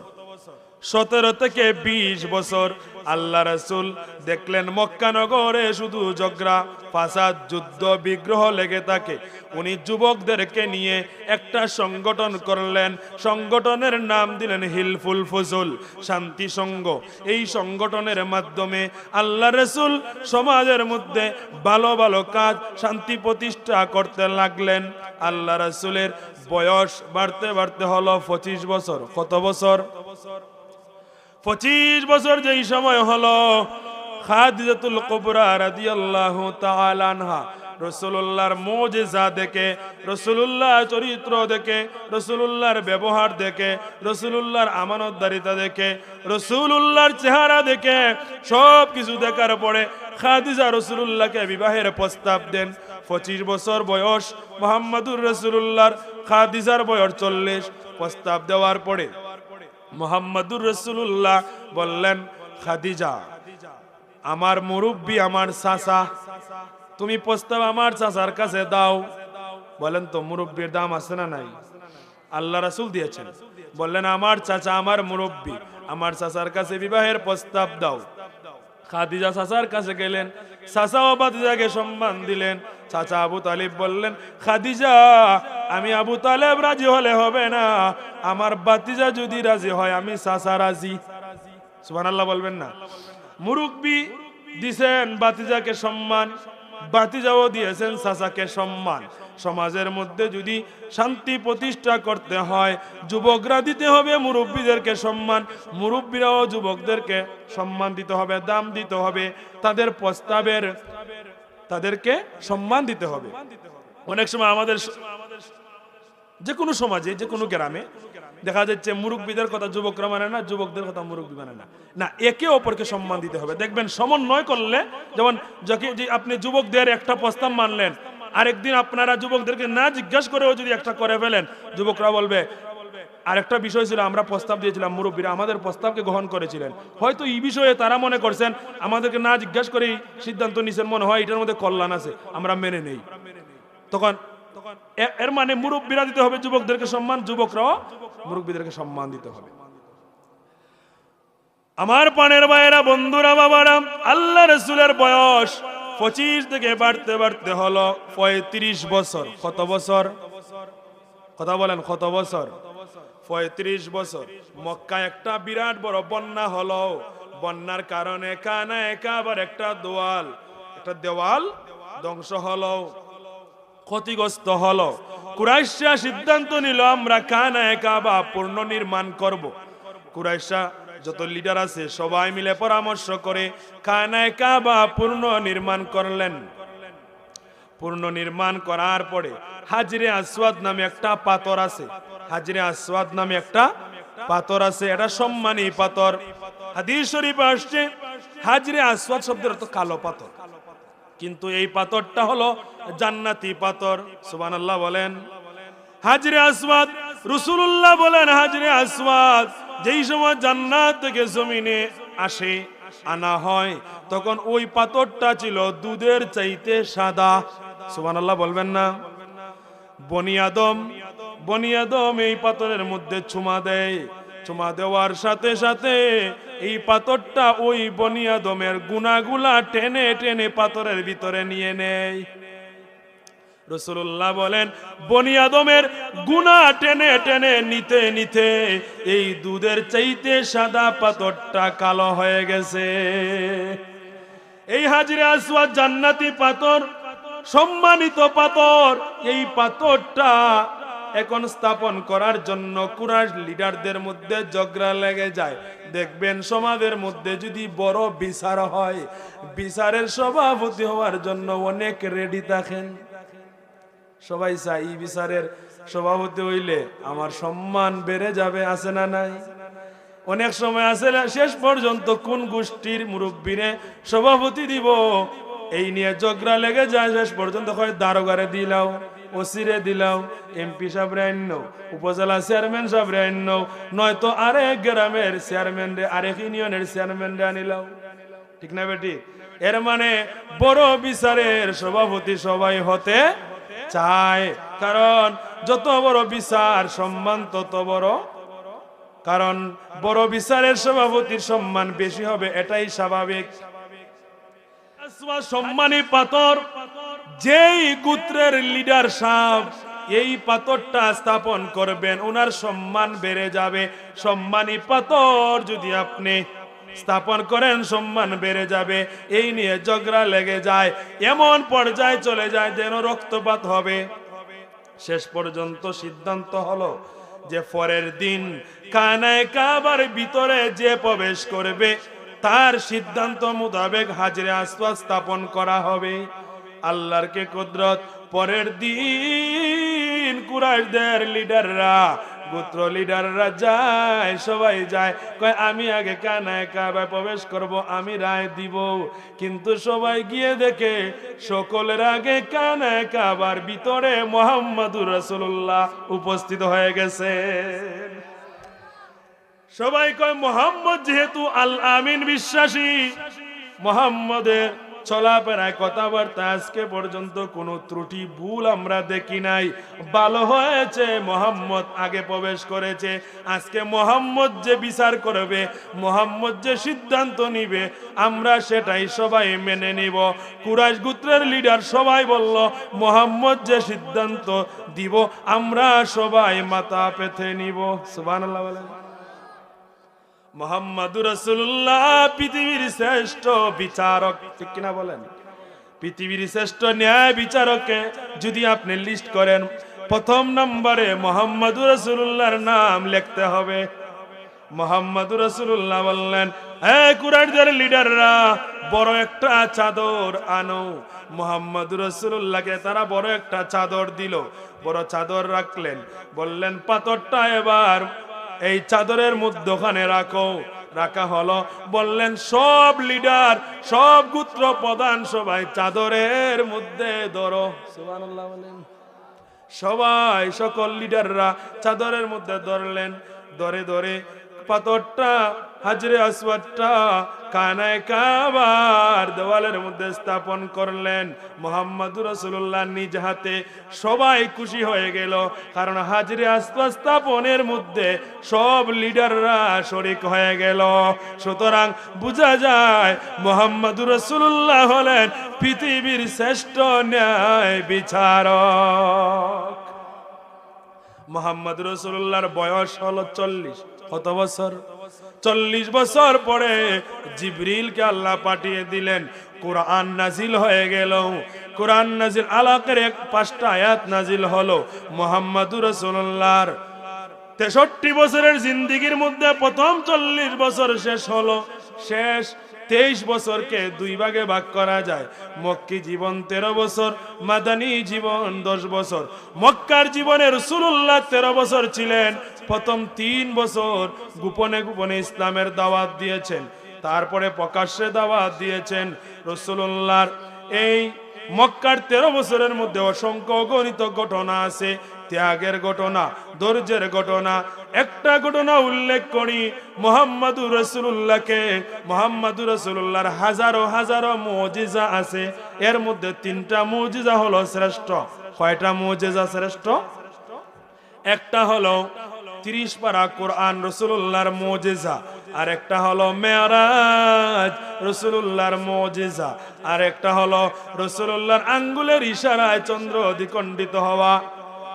17 থেকে 20 বছর। আল্লাহ রাসূল দেখলেন মক্কা নগরে শুধু ঝগড়া ফাসাদ যুদ্ধ বিগ্রহ লেগে থাকে। উনি যুবকদেরকে নিয়ে একটা সংগঠন করলেন। সংগঠনের নাম দিলেন হিলফুল ফুজুল, শান্তি সংঘ। এই সংগঠনের মাধ্যমে আল্লাহ রাসূল সমাজের মধ্যে ভালো ভালো কাজ, শান্তি প্রতিষ্ঠা করতে লাগলেন। আল্লাহ রাসূলের বয়স বাড়তে বাড়তে হলো 25 বছর। কত বছর? 25 বছর যেই সময় হলো, খাদিজাতুল কুবরা রাদিয়াল্লাহু তাআলা আনহা রাসূলুল্লাহর মুজিজা দেখে, রাসূলুল্লাহর চরিত্র দেখে, রাসূলুল্লাহর ব্যবহার দেখে, রাসূলুল্লাহর আমানতদারিতা দেখে, রাসূলুল্লাহর চেহারা দেখে, সব কিছু দেখার পরে খাদিজা রাসূলুল্লাহকে বিবাহের প্রস্তাব দেন। 25 বছর বয়স মুহাম্মদুর রাসূলুল্লাহর, খাদিজার বয়স 40। প্রস্তাব দেওয়ার পরে মুহাম্মদুর রাসূলুল্লাহ বললেন, খাদিজা আমার মুরব্বী, আমার চাচা, তুমি প্রস্তাব আমার চাচার কাছে দাও। বলেন তো মুরব্বীর দাম আছে না নাই? আল্লাহ রাসূল দিয়েছেন। বললেন, আমার চাচা, আমার মুরব্বী, আমার চাচার কাছে বিবাহের প্রস্তাব দাও। খাদিজা চাচার কাছে গেলেন, চাচা ও ভাতিজাকে সম্মান দিলেন। চাচা আবু তালিব বললেন, খাদিজা আমি আবু তালেব রাজি হলে হবে না, আমার ভাতিজা যদি রাজি হয় আমি চাচা রাজি। সুবহানাল্লাহ বলবেন না? মুরব্বি দিয়েছেন ভাতিজাকে সম্মান, ভাতিজাও দিয়েছেন চাচাকে সম্মান। সমাজের মধ্যে যদি শান্তি প্রতিষ্ঠা করতে হয়, যুবকরা দিতে হবে মুরব্বীদেরকে সম্মান, মুরব্বীরাও যুবকদেরকে সম্মান দিতে হবে, দাম দিতে হবে, তাদের প্রস্তাবের তাদেরকে সম্মান দিতে হবে। অনেক সময় আমাদের যে কোনো সমাজে, যে কোনো গ্রামে দেখা যাচ্ছে মুরব্বীদের কথা যুবকরা মানে না, যুবকদের কথা মুরব্বী মানে না। না, একে অপরকে সম্মান দিতে হবে। দেখবেন সমন্বয় করলে, যেমন আপনি যুবকদের একটা প্রস্তাব মানলেন, আরেকদিন আপনারা যুবকদেরকে না জিজ্ঞাসা করেও যদি একটা করে ফেলেন, যুবকরা বলবে আরেকটা বিষয় ছিল, আমরা প্রস্তাব দিয়েছিলাম, মুরব্বীরা আমাদের প্রস্তাবকে গ্রহণ করেছিলেন, হয়তো এই বিষয়ে তারা মনে করছেন আমাদেরকে না জিজ্ঞাসা করেই সিদ্ধান্ত নিছেন, মনে হয় এটার মধ্যে কল্যাণ আছে, আমরা মেনে নেই। তখন এর মানে মুরব্বীরা দিতে হবে যুবকদেরকে সম্মান, যুবকরাও মুরব্বীদেরকে সম্মান দিতে হবে। আমার পানের ভাইয়েরা, বন্ধুরা, বাবারা, আল্লাহ রাসূলের বয়স 25 থেকে বাড়তে বাড়তে হলো 35 বছর। কত বছর? কথা বলেন, কত বছর? 35 বছর। মক্কায় একটা বিরাট বড় বন্যা হলো। বন্যার কারণে কানায় কাবার একটা দেওয়াল ধ্বংস হলো, ক্ষতিগ্রস্ত হলো। কুরাইশরা সিদ্ধান্ত নিল আমরা কানায় কাবা পুনর্নির্মাণ করব। কুরাইশরা যত লিডার আছে সবাই মিলে পরামর্শ করে কানায় কাবা পুনর্নির্মাণ করলেন। পুনর্নির্মাণ করার পরে হাজরে আসওয়াদ নামে একটা পাথর আছে, হাজরে আসওয়াদ নামে একটা পাথর আছে, এটা সম্মানী পাথর। হাদিস শরীফে আসছে হাজরে আসওয়াদ শব্দের অর্থ কালো পাথর, কিন্তু এই পাথরটা হলো জান্নাতি পাথর। সুবহানাল্লাহ বলেন। হাজরে আসওয়াদ, রাসূলুল্লাহ বলেন, হাজরে আসওয়াদ যেই সময় জান্নাত থেকে জমিনে আসে, আনা হয়, তখন ওই পাথরটা ছিল দুধের চাইতে সাদা। সুবহানাল্লাহ বলবেন না? বনি আদম এই পাথরের মধ্যে চুমা দেয়, চুমা দেওয়ার সাথে সাথে এই পাথরটা ওই বনি আদমের গুনাহগুলা টেনে টেনে পাথরের ভিতরে নিয়ে নেয়। রাসূলুল্লাহ বলেন বনি আদমের গুনাহ টেনে টেনে নিতে নিতে এই দুধের চাইতে সাদা পাথরটা কালো হয়ে গেছে। এই হাজরে আসওয়াদ জান্নাতি পাথর, সম্মানিত পাথর। এই পাথরটা এখন স্থাপন করার জন্য কুরাইশ লিডারদের মধ্যে ঝগড়া লেগে যায়। দেখবেন সমাজের মধ্যে যদি বড় বিচার হয়, বিচারের সভাপতি হওয়ার জন্য অনেক রেডি থাকেন। সবাই চাই এই বিচারের সভাপতি হইলে আমার সম্মান বেড়ে যাবে, আছে না নাই? অনেক সময় আছে শেষ পর্যন্ত কোন গোষ্ঠীর মুরব্বীরে সভাপতি দিব এই নিয়ে ঝগড়া লেগে যায়। শেষ পর্যন্ত হয় দারোগারে দিলাও, ওসিরে দিলাও, এমপি সাহেবরে আনলো, উপজেলা চেয়ারম্যান সাহেবরে আনলো, নয়তো আরেক গ্রামের চেয়ারম্যান রে, আরেক ইউনিয়নের চেয়ারম্যান রে আনিলাও। ঠিক না বেটি? এর মানে বড় বিচারের সভাপতি সবাই হতে চায়, কারণ যত বড় বিচার সম্মান তত বড়, কারণ বড় বিচারের সভাপতির সম্মান বেশি হবে, এটাই স্বাভাবিক। সম্মানী পাথর, যেই গোত্রের লিডার সাহেব এই পাথরটা স্থাপন করবেন ওনার সম্মান বেড়ে যাবে। সম্মানী পাথর যদি আপনি স্থাপন করেন সম্মান বেড়ে যাবে। এই নিয়ে ঝগড়া লেগে যায়, এমন পর্যায়ে চলে যায় যেন রক্তপাত হবে। শেষ পর্যন্ত সিদ্ধান্ত হলো যে পরের দিন কানায় কাবার ভিতরে যে প্রবেশ করবে তার সিদ্ধান্ত মোতাবেক হাজরে আসওয়াদ স্থাপন করা হবে। আল্লাহর কে কুদরত, পরের দিন কুরাইশদের লিডাররা, গোত্র লিডাররা যায়, সবাই যায়, কয় আমি আগে কানায় কাবায় প্রবেশ করব, আমি রায় দিব। কিন্তু সবাই গিয়ে দেখে সকলের আগে কানায় কাবার ভিতরে মুহাম্মদুর রাসূলুল্লাহ উপস্থিত হয়ে গেছে। সবাই কয় মুহাম্মদ যেহেতু আল আমিন বিশ্বাসী, মুহাম্মদের চলাফেরায় কথাবার্তা আজকে পর্যন্ত কোনো ত্রুটি ভুল আমরা দেখি নাই। ভালো হয়েছে মুহাম্মদ আগে প্রবেশ করেছে। আজকে মুহাম্মদ যে বিচার করবে, মুহাম্মদ যে সিদ্ধান্ত নিবে, আমরা সেটাই সবাই মেনে নিব। কুরাইশ গোত্রের লিডার সবাই বলল মুহাম্মদ যে সিদ্ধান্ত দিব আমরা সবাই মাথা পেতে নিব। সুবহানাল্লাহ বলেন। মুহাম্মদুর রাসূলুল্লাহ পৃথিবীর শ্রেষ্ঠ বিচারক, ঠিক কিনা বলেন? পৃথিবীর শ্রেষ্ঠ ন্যায় বিচারকে যদি আপনি লিস্ট করেন, প্রথম নম্বরে মুহাম্মদুর রাসূলুল্লাহর নাম লিখতে হবে। মুহাম্মদুর রাসূলুল্লাহ বললেন, হে কুরাইশদের লিডাররা, বড় একটা চাদর আনো। মুহাম্মদুর রাসূলুল্লাহকে তারা বড় একটা চাদর দিল, বড় চাদর রাখলেন, বললেন পাথরটা এবার এই চাদরের মধ্যখানে রাখো। রাখা হলো। বললেন সব লিডার, সব গোত্র প্রধান সবাই চাদরের মধ্যে ধরো। সুবহানাল্লাহ বলেন। সবাই সকল লিডাররা চাদরের মধ্যে ধরলেন। ধরে ধরে পাথরটা, হাজরে আসওয়াদটা কানায় কাবার দেওয়ালের মধ্যে স্থাপন করলেন মুহাম্মদুর রাসূলুল্লাহ নিজ হাতে। সবাই খুশি হয়ে গেল, কারণ হাজরে আসওয়াদ স্থাপনের মধ্যে সব লিডাররা শরীক হয়ে গেল। সুতরাং বোঝা যায় মুহাম্মদুর রাসূলুল্লাহ হলেন পৃথিবীর শ্রেষ্ঠ ন্যায় বিচারক। মুহাম্মদুর রাসূলুল্লাহর বয়স হলো 40। কত বছর? 40 বছর পরে জিবরিলকে আল্লাহ পাঠিয়ে দিলেন, কোরআন নাজিল হয়ে গেল। কোরআন নাজিল আলাকের 5টা আয়াত নাজিল হলো। মুহাম্মদুর রাসূলুল্লাহর 63 বছরের জিন্দেগির মধ্যে প্রথম 40 বছর শেষ হলো। শেষ 23 বছরকে 2 ভাগে ভাগ করা যায়। মক্কি জীবন 13 বছর, মাদানী জীবন 10 বছর। মক্কার জীবনে রাসূলুল্লাহ 13 বছর ছিলেন। প্রথম 3 বছর গোপনে গোপনে ইসলামের দাওয়াত দিয়েছেন, তারপরে প্রকাশ্যে দাওয়াত দিয়েছেন। রাসূলুল্লাহর এই মক্কার 13 বছরের মধ্যে অসংখ্য অগণিত ঘটনা আছে। ত্যাগের ঘটনা, ধৈর্যের ঘটনা। একটা ঘটনা উল্লেখ করি, মুহাম্মদুর রাসূলুল্লাহকে, মুহাম্মদুর রাসূলুল্লাহর হাজারো হাজারো মুজিজা আছে, এর মধ্যে 3টা মুজিজা হলো শ্রেষ্ঠ। কয়টা মুজিজা শ্রেষ্ঠ? একটা হলো 30 পারা কোরআন রাসূলুল্লাহর মুজিজা, আর একটা হলো মেরাজ রাসূলুল্লাহর মুজিজা, আর একটা হলো রাসূলুল্লাহর আঙ্গুলের ইশারায় চন্দ্র দ্বিখণ্ডিত হওয়া।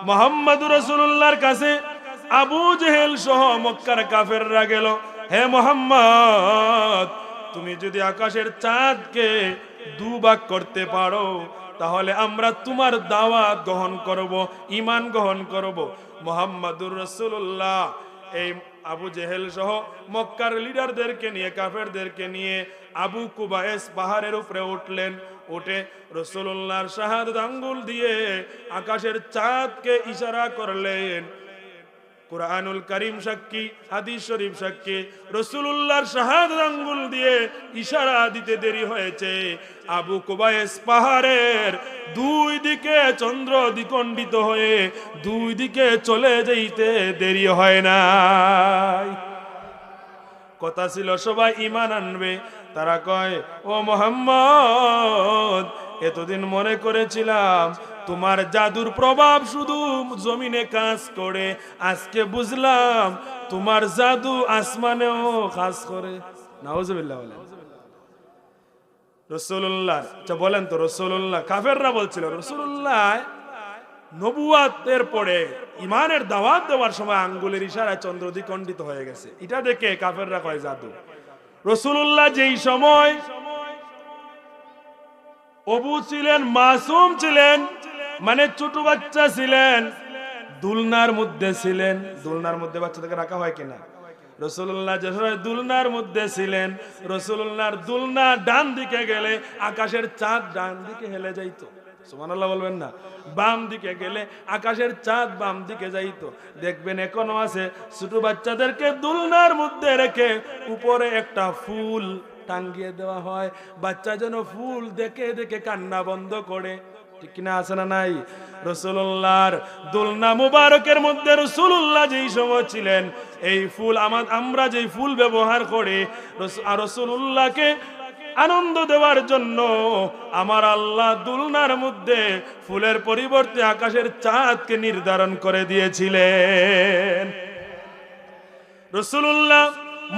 মুহাম্মদুর রাসূলুল্লাহর কাছে আবু জেহেল সহ মক্কার কাফেররা গেল, হে মুহাম্মদ, তুমি যদি আকাশের চাঁদকে দুভাগ করতে পারো তাহলে আমরা তোমার দাওয়াত গ্রহণ করব, ঈমান গ্রহণ করব। মুহাম্মদুর রাসূলুল্লাহ এই আবু জেহেল সহ মক্কার লিডারদেরকে নিয়ে, কাফেরদেরকে নিয়ে আবু কুবাইস পাহাড়ের উপরে উঠলেন। উঠে রাসূলুল্লাহর শাহাদাত আঙ্গুল দিয়ে আকাশের চাঁদকে ইশারা করলেন। কুরআনুল কারীম সাক্ষী, হাদিস শরীফ সাক্ষী, রাসূলুল্লাহর শাহাদাত আঙ্গুল দিয়ে ইশারা দিতে দেরি হয়েছে। আবু কুবাইস পাহাড়ের দুই দিকে চন্দ্র দ্বিখণ্ডিত হয়ে দুই দিকে চলে যাইতে দেরি হয় নাই। কথা ছিল সবাই ঈমান আনবে, তারা কয়, ও মুহাম্মদ, এতদিন মনে করেছিলাম তোমার জাদুর প্রভাব শুধু জমিনে কাজ করে, আজকে বুঝলাম তোমার জাদু আসমানেও কাজ করে। নাউজুবিল্লাহ বলেন। রাসূলুল্লাহ, আচ্ছা বলেন তো, রাসূলুল্লাহ, কাফেররা বলছিল রাসূলুল্লাহ নবুয়াতের পরে ঈমানের দাওয়াত দেওয়ার সময় আঙ্গুলের ইশারায় চন্দ্র দ্বিখণ্ডিত হয়ে গেছে, এটা দেখে কাফেররা কয় জাদু। রাসূলুল্লাহ যেই সময় অবুজ ছিলেন, মাসুম ছিলেন, মানে ছোট বাচ্চা ছিলেন, দুলনার মধ্যে ছিলেন। দুলনার মধ্যে বাচ্চাদেরকে রাখা হয় কিনা? রাসূলুল্লাহ যে সময় দুলনার মধ্যে ছিলেন, রাসূলুল্লাহর দুলনা ডান দিকে গেলে আকাশের চাঁদ ডান দিকে হেলে যাইতো। সুবহানাল্লাহ বলবেন না? বাম দিকে গেলে আকাশের চাঁদ বাম দিকে যাইতো। দেখবেন এখনো আছে, ছোট বাচ্চাদেরকে দুলনার মধ্যে রেখে উপরে একটা ফুল টাঙ্গিয়ে দেওয়া হয়, বাচ্চা যেন ফুল দেখে দেখে কান্না বন্ধ করে। ঠিক কিনা, আছে না নাই? রাসূলুল্লাহর দুলনা মুবারকের মধ্যে রাসূলুল্লাহ যেই সময় ছিলেন, এই ফুল আমরা যেই ফুল ব্যবহার করি, রাসূলুল্লাহকে আনন্দ দেওয়ার জন্য আমার আল্লাহ দুলনার মধ্যে ফুলের পরিবর্তে আকাশের চাঁদকে নির্ধারণ করে দিয়েছিলেন। রাসূলুল্লাহ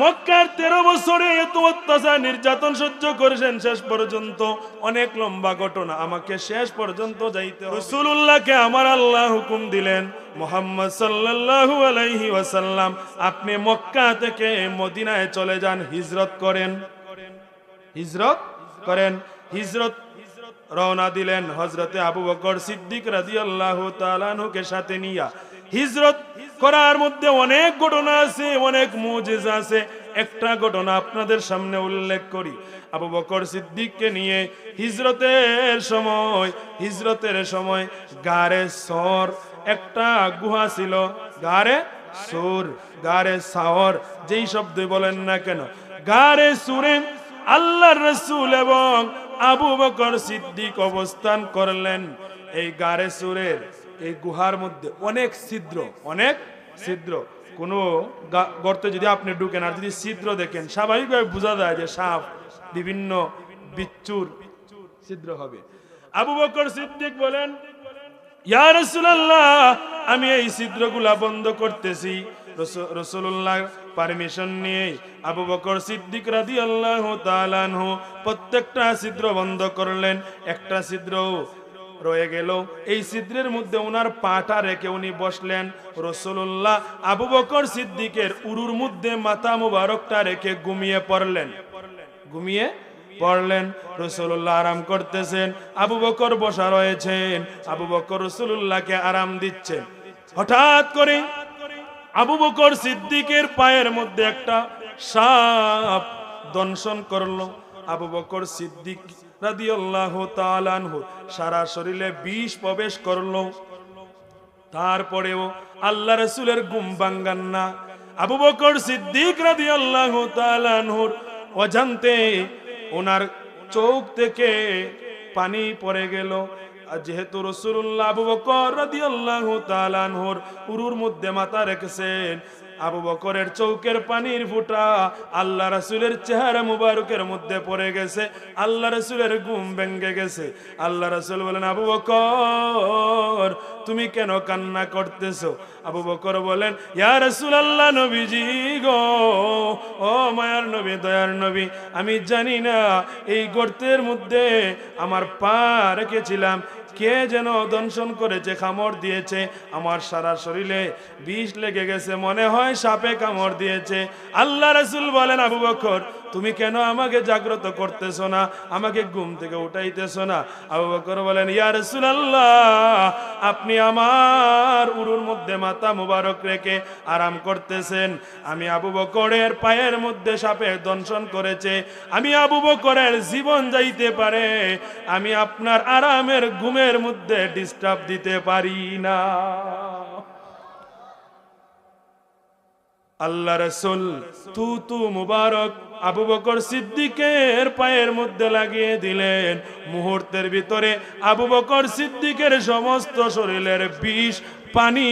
মক্কার 13 বছরে এত অত্যাচার নির্যাতন সহ্য করেছেন, শেষ পর্যন্ত অনেক লম্বা ঘটনা, আমাকে শেষ পর্যন্ত যাইতে হবে। রাসূলুল্লাহকে আমার আল্লাহ হুকুম দিলেন, মুহাম্মদ সাল্লাল্লাহু আলাইহি ওয়াসাল্লাম, আপনি মক্কা থেকে মদিনায় চলে যান, হিজরত করেন। হিজরত রওনা দিলেন হযরতে আবু বকর সিদ্দিক রাদিয়াল্লাহু তাআলা আনহুকে সাথে নিয়া। হিজরত করার মধ্যে অনেক ঘটনা আছে, অনেক মুজিজা আছে। একটা ঘটনা আপনাদের সামনে উল্লেখ করি। আবু বকর সিদ্দিককে নিয়ে হিজরতের সময় গারে সর একটা গুহা ছিল, গারে সাওর, যেই শব্দ বলেন না কেন, গারে সুরে আল্লাহর রাসূল এবং আবু বকর সিদ্দিক অবস্থান করলেন। এই গারে সুরের এই গুহার মধ্যে অনেক ছিদ্র। কোন গর্তে যদি আপনি ঢুকেন আর যদি ছিদ্র দেখেন, স্বাভাবিকভাবে বোঝা যায় যে সাপ, বিভিন্ন বিচ্ছুর ছিদ্র হবে। আবু বকর সিদ্দিক বলেন, ইয়া রাসূলুল্লাহ, আমি এই ছিদ্রগুলা বন্ধ করতেছি। রাসূলুল্লাহ পারমিশন নিয়ে আবু বকর সিদ্দিক রাদিয়াল্লাহু তাআলা আনহু প্রত্যেকটা ছিদ্র বন্ধ করলেন। একটা ছিদ্র রয়ে গেল, এই ছিদ্রের মধ্যে ওনার পাটা রেখে উনি বসলেন। রাসূলুল্লাহ আবু বকর সিদ্দিকের উরুর মধ্যে মাথা মুবারকটা রেখে ঘুমিয়ে পড়লেন। রাসূলুল্লাহ আরাম করতেছেন, আবু বকর বসা রয়েছেন। আবু বকর রাসূলুল্লাহকে আরাম দিচ্ছেন। হঠাৎ করে আবু বকর সিদ্দিকের পায়ের মধ্যে একটা সাপ দংশন করলো। আবু বকর সিদ্দিক রাদিয়াল্লাহু তাআলা আনহু সারা শরীরে বিষ প্রবেশ করলো। তারপরেও আল্লাহ রাসূলের ঘুম ভাঙান না। আবু বকর সিদ্দিক রাদিয়াল্লাহু তাআলা আনহুর অজান্তে ওনার চোখ থেকে পানি পড়ে গেল। যেহেতু রাসূলুল্লাহ আবু বকর রাদিয়াল্লাহু তাআলা আনহুর উরুর মধ্যে মাথা রেখেছেন, আবু বকরের চোখের পানির ফোঁটা আল্লাহ রাসূলের চেহারা মুবারকের মধ্যে পড়ে গেছে। আল্লাহ রাসূলের ঘুম ভেঙে গেছে। আল্লাহ রাসূল বলেন, আবু বকর তুমি কেন কান্না করতেছো? আবু বকর বলেন, ইয়া রাসূলুল্লাহ, নবীজি গো, ও মায়ার নবী, দয়ার নবী, আমি জানি না এই গর্তের মধ্যে আমার পা রেখেছিলাম, কে যেন দংশন করেছে, কামড় দিয়েছে, আমার সারা শরীরে বিষ লেগে গেছে, মনে হয় সাপে কামড় দিয়েছে। আল্লাহ রাসূল বলেন, আবু বকর, তুমি কেন আমাকে জাগ্রত করতেছো না, আমাকে ঘুম থেকে উঠাইতেছো না? আবু বকর বলেন, ইয়া রাসূলুল্লাহ, আপনি আমার উরুর মধ্যে মাথা মুবারক রেখে আরাম করতেছেন, আমি আবু বকরের পায়ের মধ্যে সাপে দংশন করেছে, আমি আবু বকরের জীবন যাইতে পারে, আমি আপনার আরামের ঘুমের মধ্যে ডিস্টার্ব দিতে পারি না। আল্লাহ রাসূল থুতু মুবারক আবু বকর সিদ্দিকের পায়ের মধ্যে লাগিয়ে দিলেন। মুহূর্তের ভিতরে আবু বকর সিদ্দিকের সমস্ত শরীরের বিষ পানি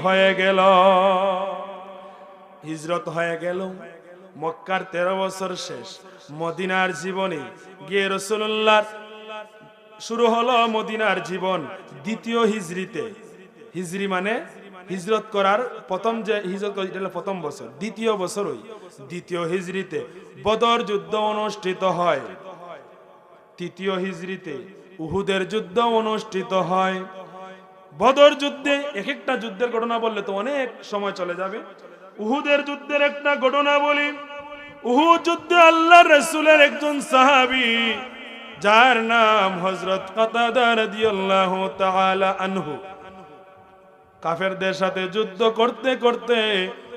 হয়ে গেল। হিজরত হয়ে গেল, মক্কার 13 বছর শেষ, মদিনার জীবনে গিয়ে রাসূলুল্লাহ শুরু হলো মদিনার জীবন দ্বিতীয় হিজরিতে। হিজরি মানে হিজরত করার প্রথম, যে হিজরত প্রথম বছর, দ্বিতীয় বছর, ওই দ্বিতীয় হিজরিতে বদর যুদ্ধ অনুষ্ঠিত হয়। তৃতীয় হিজরিতে উহুদের যুদ্ধ অনুষ্ঠিত হয়। বদর যুদ্ধে, এক একটা যুদ্ধের ঘটনা বললে তো অনেক সময় চলে যাবে। উহুদের যুদ্ধের একটা ঘটনা বলি। উহুদ যুদ্ধে আল্লাহর রাসূলের একজন সাহাবী, যার নাম হযরত কাতাদা রাদিয়াল্লাহু তাআলা আনহু, কাফেরদের সাথে যুদ্ধ করতে করতে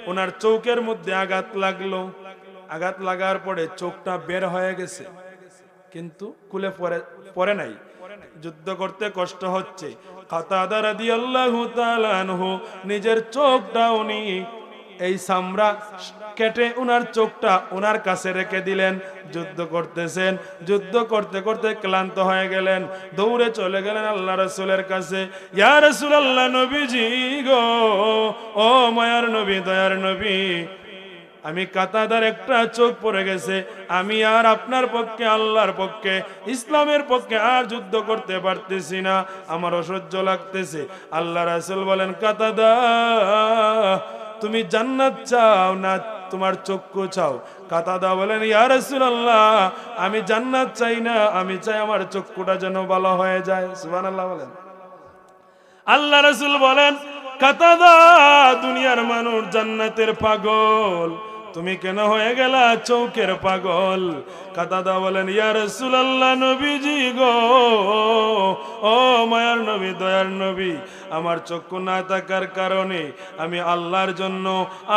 ওনার চোখের মধ্যে আঘাত লাগলো। আঘাত লাগার পরে চোখটা বের হয়ে গেছে, কিন্তু খুলে পড়ে নাই। যুদ্ধ করতে কষ্ট হচ্ছে। কাতাদা রাদিয়াল্লাহু তাআলা আনহু নিজের চোখটা উনি এই চামড়া কেটে উনার চোখটা উনার কাছে রেখে দিলেন। যুদ্ধ করতেছেন, যুদ্ধ করতে করতে ক্লান্ত হয়ে গেলেন, দৌড়ে চলে গেলেন আল্লাহ রাসূলের কাছে। ইয়া রাসূলুল্লাহ, নবীজি গো, ও মায়ার নবী, দয়ার নবী, আমি কাতাদার একটা চোখ পড়ে গেছে, আমি আর আপনার পক্ষে, আল্লাহর পক্ষে, ইসলামের পক্ষে আর যুদ্ধ করতে পারতেছি না, আমার অসহ্য লাগতেছে। আল্লাহ রাসূল বলেন, কাতাদা, তুমি জান্নাত চাও না তোমার চক্ষু চাও? কাতাদা বলেন, ইয়া রাসূলুল্লাহ, আমি জান্নাত চাই না, আমি চাই আমার চক্ষুটা যেন ভালো হয়ে যায়। সুবহানাল্লাহ বলেন। আল্লাহ রাসূল বলেন, কাতাদা, দুনিয়ার মানুষ জান্নাতের পাগল, তুমি কেন হয়ে গেলা চৌকের পাগল? কাতাদা বলেন, ইয়া রাসূলুল্লাহ, নবীজি গো, ও মায়ার নবী, দয়ার নবী, আমার চক্ষু না থাকার কারণে আমি আল্লাহর জন্য,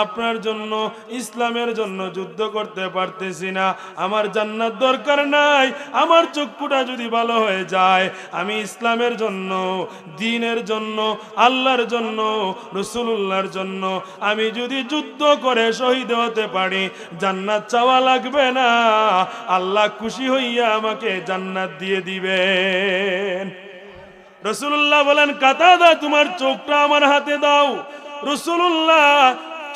আপনার জন্য, ইসলামের জন্য যুদ্ধ করতে পারতেছি না। আমার জান্নাত দরকার নাই, আমার চক্ষুটা যদি ভালো হয়ে যায়, আমি ইসলামের জন্য, দ্বীনের জন্য, আল্লাহর জন্য, রাসূলুল্লাহর জন্য আমি যদি যুদ্ধ করে শহীদ হতে পারি, জান্নাত চাওয়া লাগবে না, আল্লাহ খুশি হইয়া আমাকে জান্নাত দিয়ে দিবেন। রাসূলুল্লাহ বলেন, কাতাদা, তোমার চোখটা আমার হাতে দাও। রাসূলুল্লাহ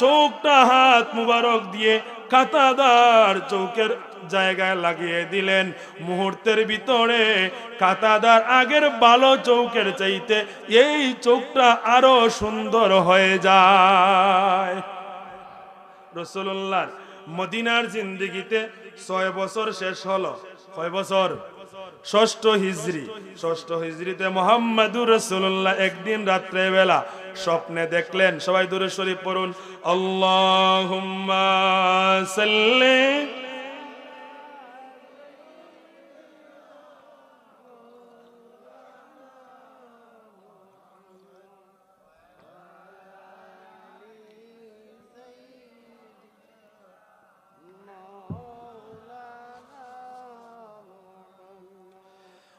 চোখটা হাত মুবারক দিয়ে কাতাদার চোখের জায়গায় লাগিয়ে দিলেন। মুহূর্তের ভিতরে কাতাদার আগের ভালো চোখের চাইতে এই চোখটা আরো সুন্দর হয়ে যায়। রাসূলুল্লাহর মদিনার জিন্দেগিতে 6 বছর শেষ হলো। কয় বছর? ষষ্ঠ হিজরি। ষষ্ঠ হিজরিতে মুহাম্মাদুর রাসূলুল্লাহ একদিন রাত্রে বেলা স্বপ্নে দেখলেন, সবাই দুরূদ শরীফ পড়ুন, আল্লাহুম্মা সাল্লি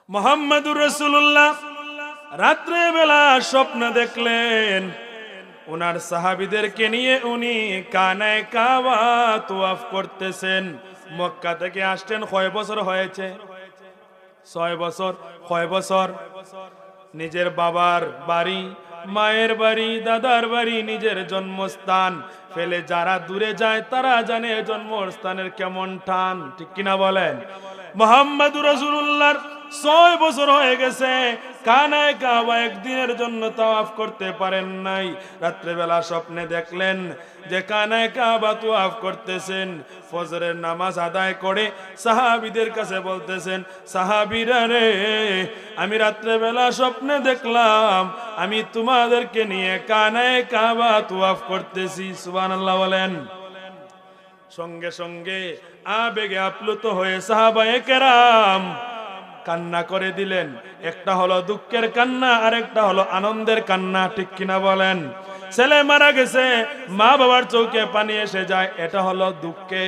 মুহাম্মাদুর রাসূলুল্লাহ রাত্রে বেলা স্বপ্ন দেখলেন, ওনার সাহাবীদেরকে নিয়ে উনি কানায় কাবা তওয়াফ করতেছেন। মক্কা থেকে আসছেন কয় বছর হয়েছে? 6 বছর। কয় বছর? নিজের বাবার বাড়ি, মায়ের বাড়ি, দাদার বাড়ি, নিজের জন্মস্থান ফেলে যারা দূরে যায় তারা জানে জন্মস্থানের কেমন টান, ঠিক কিনা বলেন? মুহাম্মাদুর রাসূলুল্লাহর 6 বছর হয়ে গেছে, কানায় কাবা একদিনের জন্য তাওয়াফ করতে পারেন নাই। রাত্রেবেলা স্বপ্নে দেখলেন যে কানায় কাবা তাওয়াফ করতেছেন। ফজরের নামাজ আদায় করে সাহাবীদের কাছে বলতেছেন, সাহাবীরা রে, আমি রাত্রেবেলা স্বপ্নে দেখলাম আমি তোমাদেরকে নিয়ে কানায় কাবা তাওয়াফ করতেছি। সুবহানাল্লাহ বলেন। সঙ্গে সঙ্গে আবেগে আপ্লুত হয়ে সাহাবায়ে কেরাম কান্না করে দিলেন। একটা হলো দুঃখের কান্না, আর একটা হলো আনন্দের কান্না, ঠিক কিনা বলেন? ছেলে মারা গেছে, মা বাবার চোখে পানি এসে যায়, এটা হলো দুঃখে।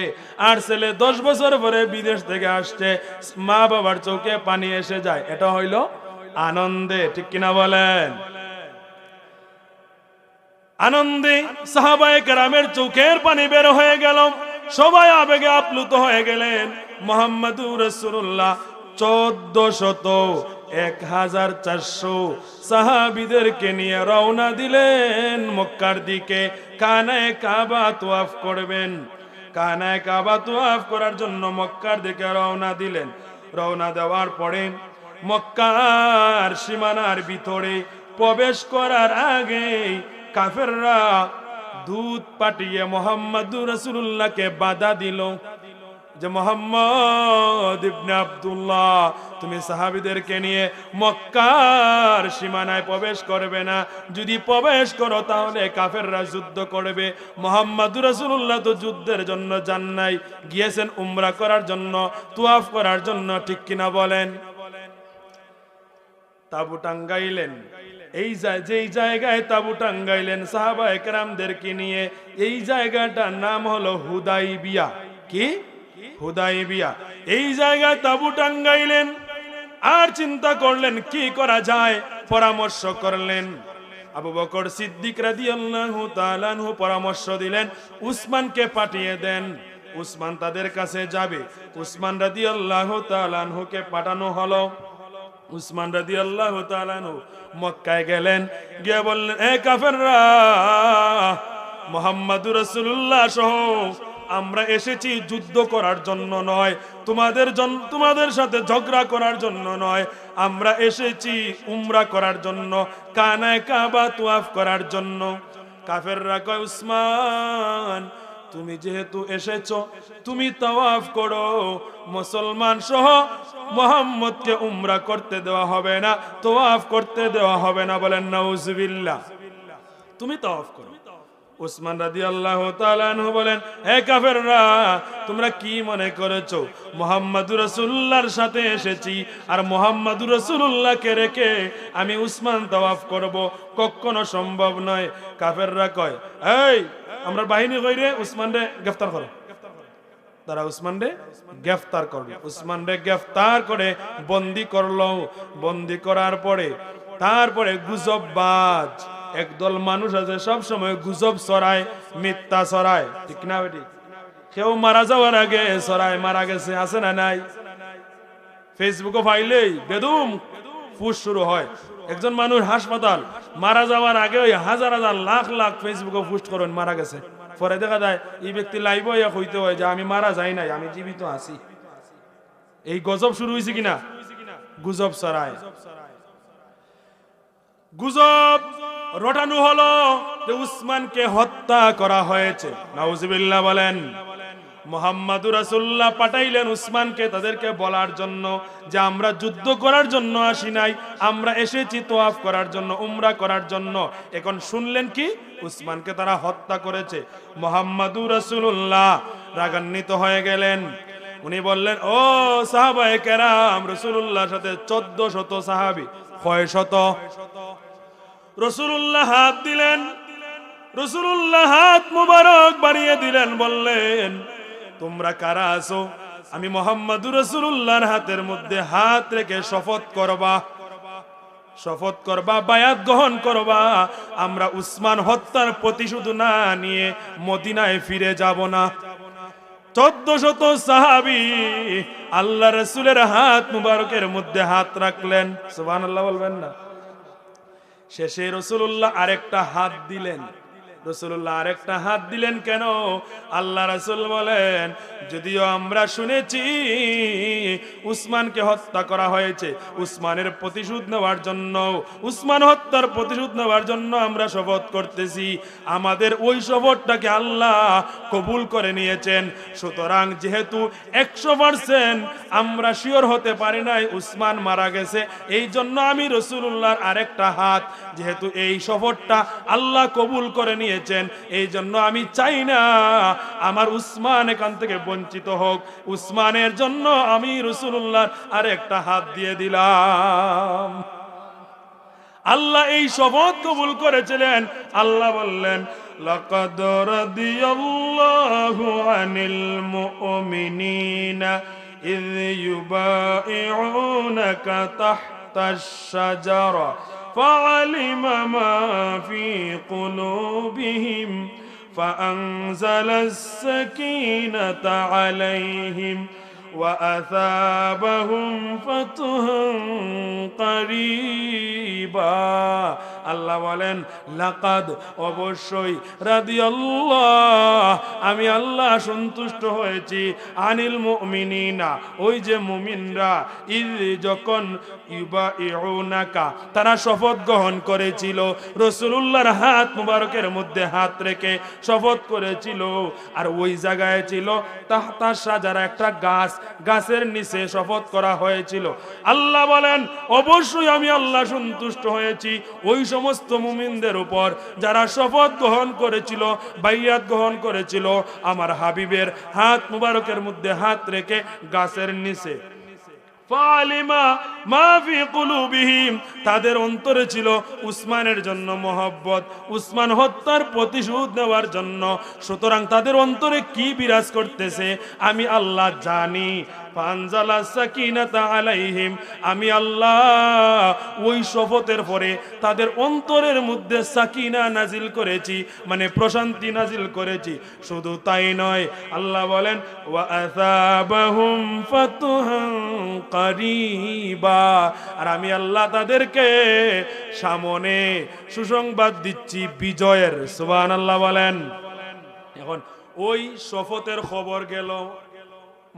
আর ছেলে 10 বছর পরে বিদেশ থেকে আসছে, মা বাবার চোখে পানি এসে যায়, এটা হইল আনন্দে, ঠিক কিনা বলেন? আনন্দে সাহাবায়ে কেরামের চোখের পানি বের হয়ে গেল, সবাই আবেগে আপ্লুত হয়ে গেলেন। মুহাম্মাদুর রাসূলুল্লাহ 1400 সাহাবীদেরকে নিয়ে রওনা দিলেন মক্কার দিকে। কানায় কাবা তাওয়াফ করবেন। কানায় কাবা তাওয়াফ করার জন্য মক্কার দিকে রওনা দিলেন। রওনা দেওয়ার পরে মক্কার সীমানার ভিতরে প্রবেশ করার আগে কাফেররা দূত পাঠিয়ে মুহাম্মাদুর রাসূলুল্লাহকে বাধা দিল যে মুহাম্মদ ইবনে আব্দুল্লাহ, তুমি সাহাবীদেরকে নিয়ে মক্কার সীমানায় প্রবেশ করবে না। যদি প্রবেশ করো তাহলে কাফেররা যুদ্ধ করবে। মুহাম্মাদুর রাসূলুল্লাহ তো যুদ্ধের জন্য যান নাই, গিয়েছেন উমরা করার জন্য, তাওয়াফ করার জন্য, ঠিক কিনা বলেন? তাবু টাঙ্গাইলেন। যেই জায়গায় তাবু টাঙ্গাইলেন সাহাবায়ে কেরামদেরকে নিয়ে, এই জায়গাটার নাম হলো হুদাইবিয়া। কি? হুদাইবিয়া। এই জায়গায় তাবু টাঙ্গাইলেন আর চিন্তা করলেন কি করা যায়, পরামর্শ করলেন। আবু বকর সিদ্দিক রাদিয়াল্লাহু তাআলা আনহু পরামর্শ দিলেন, উসমানকে পাঠিয়ে দেন, উসমান তাদের কাছে যাবে। উসমান রাদিয়াল্লাহু তাআলা আনহুকে পাঠানো হলো। উসমান রাদিয়াল্লাহু তাআলা আনহু মক্কায় গেলেন, গিয়ে বললেন, এ কাফেররা, মুহাম্মাদুর রাসূলুল্লাহ সহ আমরা এসেছি যুদ্ধ করার জন্য নয়, তোমাদের সাথে ঝগড়া করার জন্য নয়, আমরা এসেছি উমরা করার জন্য, কানায় কাবা তাওয়াফ করার জন্য। কাফেররা কয়, উসমান, তুমি যেহেতু এসেছো তুমি তাওয়াফ করো, মুসলমান সহ মুহাম্মদকে উমরা করতে দেওয়া হবে না, তাওয়াফ করতে দেওয়া হবে না। বলেন নাউজুবিল্লাহ। তুমি তাওয়াফ করো। উসমান রাদিয়াল্লাহু তাআলা আনহু বলেন, হে কাফেররা, তোমরা কি মনে করেছো মুহাম্মাদুর রাসূলুল্লাহর সাথে এসেছি আর মুহাম্মাদুর রাসূলুল্লাহকে রেখে আমি উসমান তাওয়াফ করব? কখনো সম্ভব নয়। কাফেররা কয়, এই আমরা বাহিনী কইরে উসমানরে গ্রেফতার করো। তারা উসমানরে গ্রেফতার করবে। উসমানরে গ্রেফতার করে বন্দী করলো। বন্দী করার পরে তারপরে গুজববাজ একদল মানুষ আছে, সব সময় গুজব ছড়ায়, মিথ্যা ছড়ায়, ঠিক না বেটি? কেউ মারা যাওয়ার আগে ছড়ায় মারা গেছে, আছে না নাই? ফেসবুকে ফাইলেই বেদুম ফুস শুরু হয়। একজন মানুষ হাসপাতাল মারা যাওয়ার আগে ওই হাজার হাজার লাখ লাখ ফেসবুকে পোস্ট করেন মারা গেছে। পরে দেখা যায় এই ব্যক্তি লাইভ হইতে হয় যে আমি মারা যাই নাই, আমি জীবিত আছি। এই গজব শুরু হয়েছে কিনা? গুজব ছড়ায়। গুজব রটানো হলো যে উসমানকে হত্যা করা হয়েছে। নাউজুবিল্লাহ বলেন। মুহাম্মাদুর রাসূলুল্লাহ পাঠাইলেন উসমানকে তাদেরকে বলার জন্য যে আমরা যুদ্ধ করার জন্য আসি নাই, আমরা এসেছি তাওয়াফ করার জন্য, উমরা করার জন্য। এখন শুনলেন কি? উসমানকে তারা হত্যা করেছে। মুহাম্মাদুর রাসূলুল্লাহ রাগান্বিত হয়ে গেলেন। উনি বললেন, ও সাহাবায়ে কেরাম, রাসূলুল্লাহর সাথে 1400 সাহাবী, কয় শত? রাসূলুল্লাহ হাত দিলেন। রাসূলুল্লাহ হাত মুবারক বাড়িয়ে দিলেন, বললেন, তোমরা কারা আছো? আমি মুহাম্মাদুর রাসূলুল্লাহর হাতের মধ্যে হাত রেখে শপথ করবা, বায়াত গ্রহণ করবা, আমরা উসমান হত্যার প্রতিশোধ না নিয়ে মদিনায় ফিরে যাব না। 1400 সাহাবী আল্লাহ রাসূলের হাত মুবারকের মধ্যে হাত রাখলেন। সুবহানাল্লাহ বলবেন না? শেষে রাসূলুল্লাহ আরেকটা হাত দিলেন। রাসূলুল্লাহ আরেকটা হাত দিলেন কেন? আল্লাহ রাসূল বলেন, যদিও আমরা শুনেছি উসমানকে হত্যা করা হয়েছে, উসমানের প্রতিশোধ নেওয়ার জন্য, উসমান হত্যার প্রতিশোধ নেওয়ার জন্য আমরা শপথ করতেছি, আমাদের ওই শপথটাকে আল্লাহ কবুল করে নিয়েছেন। সুতরাং যেহেতু 100% আমরা শিওর হতে পারি নাই উসমান মারা গেছে, এই জন্য আমি রাসূলুল্লাহর আরেকটা হাত, যেহেতু এই শপথটা আল্লাহ কবুল করে নিয়েছেন, এই জন্য আমি চাই না আমার উসমান এখান থেকে বঞ্চিত হোক। উসমানের জন্য আমি রাসূলুল্লাহর আরেকটা হাত দিয়ে দিলাম। আল্লাহ এই শপথ কবুল করেছিলেন। আল্লাহ বললেন, লাকাদ রাদিয়াল্লাহু আনিল মুমিনিনা ইয ইউবাইউনাকা তাহতাশ শাজারা ফাআলিমা মা ফি কুলুবিহিম ফাআনজালাস সাকিনাতা আলাইহিম وأثابهم فتحا قريبا। আল্লাহ বলেন, লাকাদ অবশ্যই, রাদিয়াল্লাহ আমি আল্লাহ সন্তুষ্ট হয়েছি, আনিল মুমিনিনা ওই যে মুমিনরা, ইয যখন ইউবাইউনাকা তারা শপথ গ্রহণ করেছিল, রাসূলুল্লাহর হাত মুবারকের মধ্যে হাত রেখে শপথ করেছিল, আর ওই জায়গায় ছিল তাহতা শাজারা একটা গাছ, গাছের নিচে শপথ করা হয়েছিল। আল্লাহ বলেন, অবশ্যই আমি আল্লাহ সন্তুষ্ট হয়েছি ওই সমস্ত মুমিনদের উপর যারা শপথ গ্রহণ করেছিল, বাইয়াত গ্রহণ করেছিল আমার হাবিবের হাত মুবারকের মধ্যে হাত রেখে গাছের নিচে। ফালিমা মা ফি কুলুবিহিম, তাদের অন্তরে ছিল উসমানের জন্য মহব্বত, উসমান হত্যার প্রতিশোধ নেওয়ার জন্য। সুতরাং তাদের অন্তরে কি বিরাজ করতেছে আমি আল্লাহ জানি। ফানজালা সাকিনাতা আলাইহিম, আমি আল্লাহ ওই শপথের পরে তাদের অন্তরের মধ্যে সাকিনা নাজিল করেছি, মানে প্রশান্তি নাজিল করেছি। শুধু তাই নয়, আল্লাহ বলেন, ওয়া আসাবাহুম ফাতুহান কারিবা, আর আমি আল্লাহ তাদেরকে সামনে সুসংবাদ দিচ্ছি বিজয়ের। সুবহানাল্লাহ বলেন। এখন ওই শপথের খবর গেল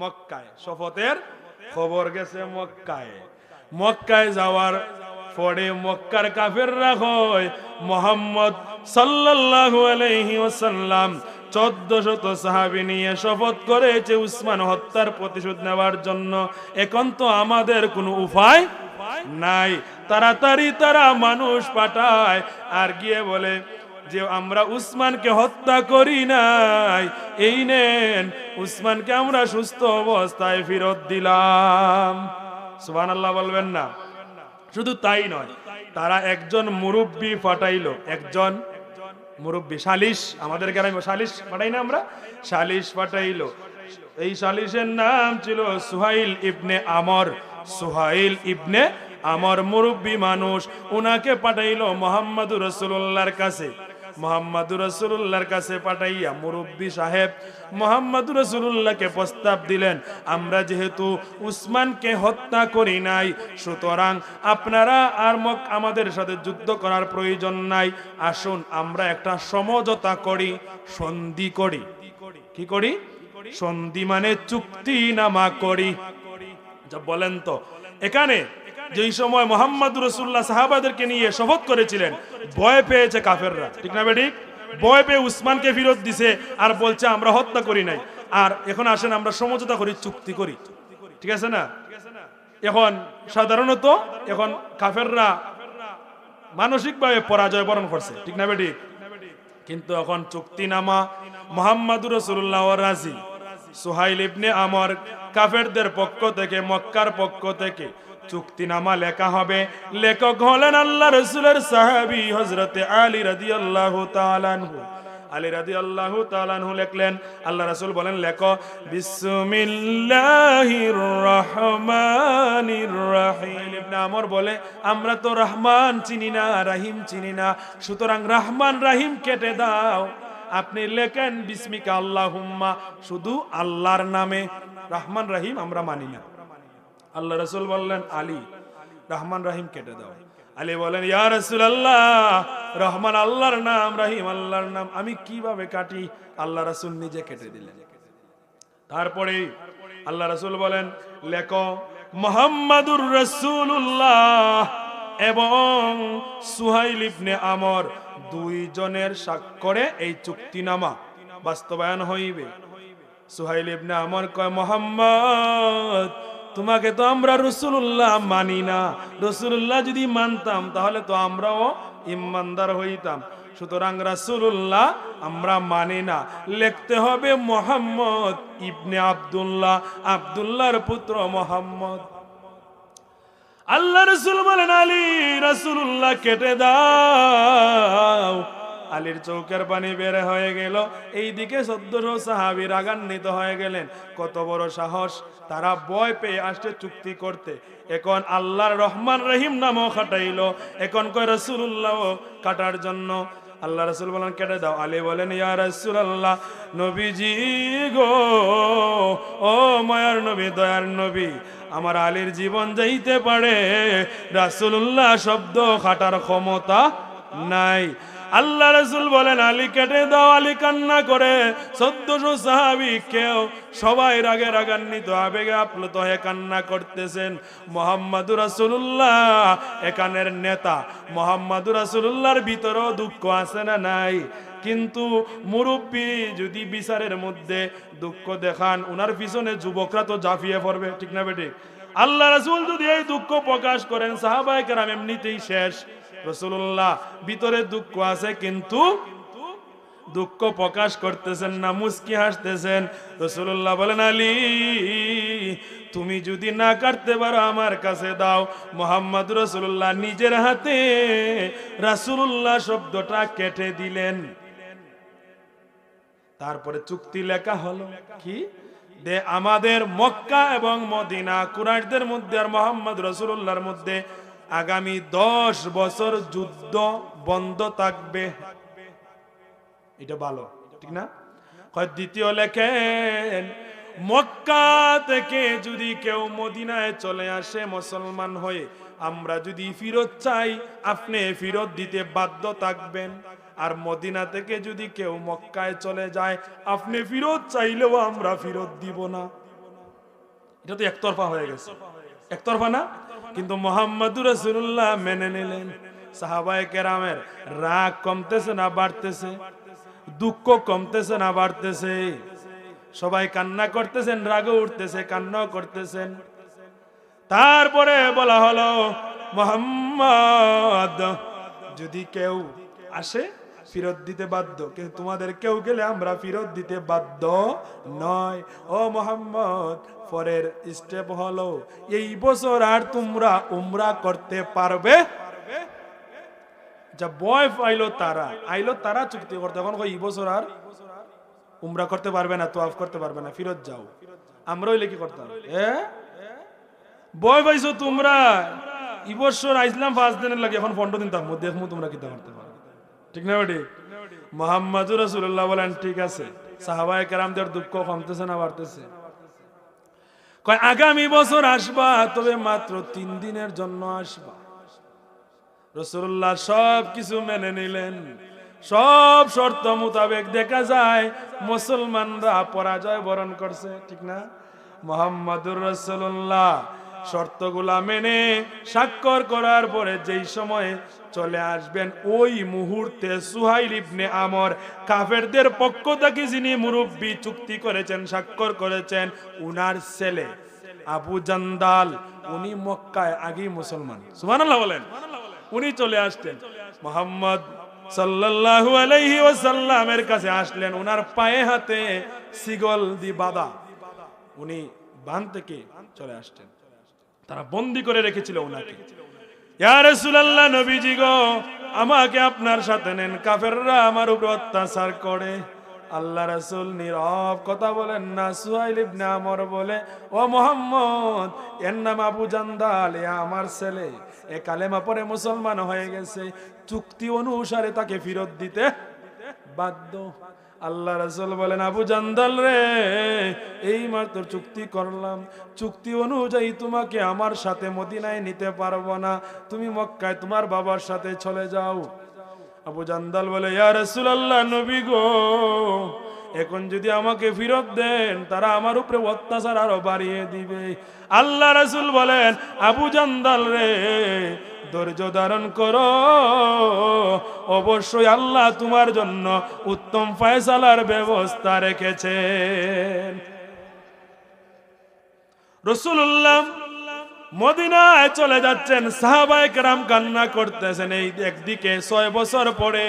মক্কায়, শপথের খবর গেছে মক্কায়। মক্কায় যাওয়ার পরে মক্কার কাফেররা কয়, মুহাম্মদ সাল্লাল্লাহু আলাইহি ওয়াসাল্লাম 1400 সাহাবী নিয়ে শপথ করেছে উসমান হত্যার প্রতিশোধ নেওয়ার জন্য, এখন তো আমাদের কোনো উপায় নাই। তাড়াতাড়ি তারা মানুষ পাঠায় আর গিয়ে বলে যে আমরা উসমানকে হত্যা করি নাই, এই নেন উসমানকে আমরা সুস্থ অবস্থায় ফেরত দিলাম। সুবহানাল্লাহ বলবেন না? শুধু তাই নয়, তারা একজন মুরব্বী পাঠাইলো, একজন মুরব্বী, সালিশ, আমাদের গ্রামে সালিশ পাঠাই না আমরা, সালিশ পাঠাইলো। এই সালিশের নাম ছিল সুহাইল ইবনে আমর। সুহাইল ইবনে আমর মুরব্বী মানুষ, উনাকে পাঠাইলো মুহাম্মদুর রাসূলুল্লাহর কাছে। মুহাম্মদুর রাসূলুল্লাহর কাছে পাঠাইয়া মুরব্বী সাহেব মুহাম্মদুর রাসূলুল্লাহকে প্রস্তাব দিলেন, আমরা যেহেতু উসমানকে হত্যা করি নাই, সুতরাং আপনারা আর আমাদের সাথে যুদ্ধ করার প্রয়োজন নাই, আসুন আমরা একটা সমঝোতা করি, সন্ধি করি। কি করি? সন্ধি মানে চুক্তিনামা করি। যা বলেন তো, এখানে যেই সময় মুহাম্মদুর রাসূলুল্লাহ সাহাবাদেরকে নিয়ে শপথ করেছিলেন, ভয় পেয়েছে কাফেররা, ঠিক না বেঠিক? ভয় পেয়ে উসমানকে ফেরত দিছে আর বলছে আমরা হত্যা করি নাই, আর এখন আসেন আমরা সমঝোতা করি, চুক্তি করি, ঠিক আছে না? এখন সাধারণত এখন কাফেররা মানসিকভাবে পরাজয় বরণ করছে, ঠিক না বেঠিক? কিন্তু এখন চুক্তিনামা মুহাম্মদুর রাসূলুল্লাহ রাজি। সুহাইল ইবনে আমর কাফেরদের পক্ষ থেকে, মক্কার পক্ষ থেকে চুক্তিনামা লেখা হবে। লেখক হলেন আল্লাহ রাসূলের সাহাবী হযরতে আলী রাদিয়াল্লাহু তাআলা আনহু। আলী রাদিয়াল্লাহু তাআলা আনহু লিখলেন, আল্লাহ রাসূল বলেন লেখো, বিসমিল্লাহির রহমানির রহিম। ইবনে আমর বলে, আমরা তো রহমান চিনি না, রহিম চিনি না, সুতরাং রহমান রহিম কেটে দাও, আপনি লেখেন বিসমিকা আল্লাহুম্মা, শুধু আল্লাহর নামে, রহমান রহিম আমরা মানি না। আল্লাহ রাসূল বললেন, আলী রহমান রহিম কেটে দাও। আলী বলেন, ইয়া রাসূলুল্লাহ, রহমান আল্লাহর নাম, রহিম আল্লাহর নাম, আমি কিভাবে কাটি? আল্লাহ রাসূল নিজে কেটে দিলেন। তারপরে আল্লাহ রাসূল বলেন, লেখো মুহাম্মাদুর রাসূলুল্লাহ এবং সুহাইল ইবনে আমর দুইজনের স্বাক্ষরে এই চুক্তিনামা বাস্তবায়ন হইবে। সুহাইল ইবনে আমর কয়, মুহাম্মদ, তোমাকে তো আমরা রাসূলুল্লাহ মানি না, রাসূলুল্লাহ যদি মানতাম তাহলে তো আমরাও ঈমানদার হইতাম, সুতরাং রাসূলুল্লাহ আমরা মানি না, লিখতে হবে মুহাম্মদ ইবনে আব্দুল্লাহ, আব্দুল্লাহর পুত্র মুহাম্মদ। আল্লাহ রাসূল বলেন, আলী, রাসূলুল্লাহ কেটে দাও। আলীর চোখের পানি বের হয়ে গেল। এইদিকে 1400 সাহাবী রাগান্বিত হয়ে গেলেন। কত বড় সাহস! তারা ভয় পেয়ে আসছে চুক্তি করতে। এখন আল্লাহর রহমান রহিম নামও খাটাইলো, এখন কয় রাসূলুল্লাহ কাটার জন্য। আল্লাহ রাসূল বলেন, কেটে দাও। আলী বলেন, ইয়া রাসূলুল্লাহ, নবীজি গো, ও মায়ার নবী, দয়ার নবী, আমার আলীর জীবন যাইতে পারে, রাসূলুল্লাহ শব্দ খাটার ক্ষমতা নাই। আল্লাহ রাসূল বলেন, আলী কেটে দাও। আলী কান্না করে। 1400 সাহাবী কেউ সবাই রাগে রাগান্বিত, আবেগে আপ্লুত হয়ে কান্না করতেছেন। মুহাম্মাদুর রাসূলুল্লাহ এখানের নেতা, মুহাম্মাদুর রাসূলুল্লাহর ভিতরেও দুঃখ আছে না নাই? কিন্তু মুরব্বী যদি বিচারের মধ্যে দুঃখ দেখান, উনার পিছনে যুবকরা তো ঝাঁপিয়ে পড়বে, ঠিক না বেটি? আল্লাহ রাসূল যদি এই দুঃখ প্রকাশ করেন, সাহাবায়ে কেরাম এমনিতেই শেষ। রাসূলুল্লাহ ভিতরে দুঃখ আছে কিন্তু দুঃখ প্রকাশ করতেছেন না, মুস্কি হাসতেছেন। রাসূলুল্লাহ বলেন, আলী, তুমি যদি না কাটতে পারো আমার কাছে দাও। মুহাম্মদ রাসূলুল্লাহ নিজের হাতে রাসূলুল্লাহ শব্দটা কেটে দিলেন। তারপরে চুক্তি লেখা হলো কি, যে আমাদের মক্কা এবং মদিনা, কুরাইশদের মধ্যে আর মুহাম্মদ রাসূলুল্লাহর মধ্যে আগামী 10 বছর যুদ্ধ বন্ধ থাকবে। এটা ভালো, ঠিক না? দ্বিতীয় লেখেন, মক্কা থেকে যদি কেউ মদিনায় চলে আসে মুসলমান হয়ে, আমরা যদি ফিরত চাই আপনি ফিরত দিতে বাধ্য থাকবেন। আর মদিনা থেকে যদি কেউ মক্কায় চলে যায়, আপনি ফিরত চাইলেও আমরা ফিরত দিব না। এটা তো একতরফা হয়ে গেছে, একতরফা না? কিন্তু মুহাম্মাদুর রাসূলুল্লাহ মেনে নিলেন। সাহাবায়ে কেরামের রাগ কমতেছে না বাড়তেছে? দুঃখ কমতেছে না বাড়তেছে? সবাই কান্না করতেছেন, রাগও উঠতেছে, কান্নাও করতেছেন। তারপরে বলা হলো, মুহাম্মদ যদি কেউ আসে ফিরত দিতে বাধ্য, কিন্তু তোমাদের কেউ গেলে আমরা ফিরত দিতে বাধ্য নয়। ও মুহাম্মদ, পরের স্টেপ হলো, এই বছর আর তোমরা উমরা করতে পারবে? যা বয় আইলো তারা চুক্তি করতে, এখন এই বছর আর উমরা করতে পারবে না, তোয়াফ করতে পারবে না, ফিরত যাও। আমরা হইলে কি করতাম? বয় পাইছো তোমরা, এই বছর আইসলাম 5 দিনের লাগে, এখন 15 দিন থাকবো, দেখবো তোমরা কি করতে পারো, ঠিক না বেটি? মুহাম্মাদুর রাসূলুল্লাহ বলেন, ঠিক আছে। সাহাবায়ে কেরামদের দুঃখ কমতেছে না বাড়তেছে? কয় আগামী বছর আসবা, তবে মাত্র 3 দিনের জন্য আসবা। রাসূলুল্লাহ সব কিছু মেনে নিলেন। সব শর্ত মোতাবেক দেখা যায় মুসলমানরা পরাজয় বরণ করছে, ঠিক না? মুহাম্মাদুর রাসূলুল্লাহ শর্তগুলা মেনে স্বাক্ষর করার পরে যেই সময়ে চলে আসবেন, ওই মুহূর্তে সুহাইল ইবনে আমর, কাফেরদের পক্ষ থেকে যিনি মুরব্বী চুক্তি করেছেন, স্বাক্ষর করেছেন, উনার ছেলে আবু জান্দাল, উনি মক্কায় আগেই মুসলমান, সুবহানাল্লাহ বলেন, উনি চলে আসতেন। মুহাম্মদ সাল্লাল্লাহু আলাইহি ওয়াসাল্লামের কাছে আসলেন, উনার পায়ে হাতে শিকল দি বাঁধা, উনি বান থেকে চলে আসতেন। তারা বন্দী করে রেখেছিল উনাকে। ইয়া রাসূলুল্লাহ, নবীজি গো, আমাকে আপনার সাথে নেন, কাফেররা আমার উপর অত্যাচার করে। আল্লাহ রাসূল নীরব, কথা বলেন না। সুহাইল ইবনে আমর বলে, ও মুহাম্মদ, এর নাম আবু জান্দাল, এ আমার ছেলে, এ কালেমা পড়ে মুসলমান হয়ে গেছে, চুক্তি অনুসারে তাকে ফিরত দিতে বাধ্য। আল্লাহ রাসূল বলেন, আবু জান্দাল রে, এই মাত্র চুক্তি করলাম, চুক্তি অনুযায়ী তোমাকে আমার সাথে মদিনায় নিতে পারবো না, তুমি মক্কায় তোমার বাবার সাথে চলে যাও। আবু জান্দাল বলে, ইয়া রাসূলুল্লাহ, নবী গো, এখন যদি আমাকে ফেরত দেন তারা আমার উপরে অত্যাচার আরো বাড়িয়ে দিবে। আল্লাহ রাসূল বলেন, আবু জান্দাল রে, ধৈর্য ধারণ করো, অবশ্যই আল্লাহ তোমার জন্য উত্তম ফয়সালার ব্যবস্থা রেখেছেন। রাসূলুল্লাহ মদিনায় চলে যাচ্ছেন, সাহাবায়ে কেরাম কান্না করতেছেন। এই একদিকে 6 বছর পরে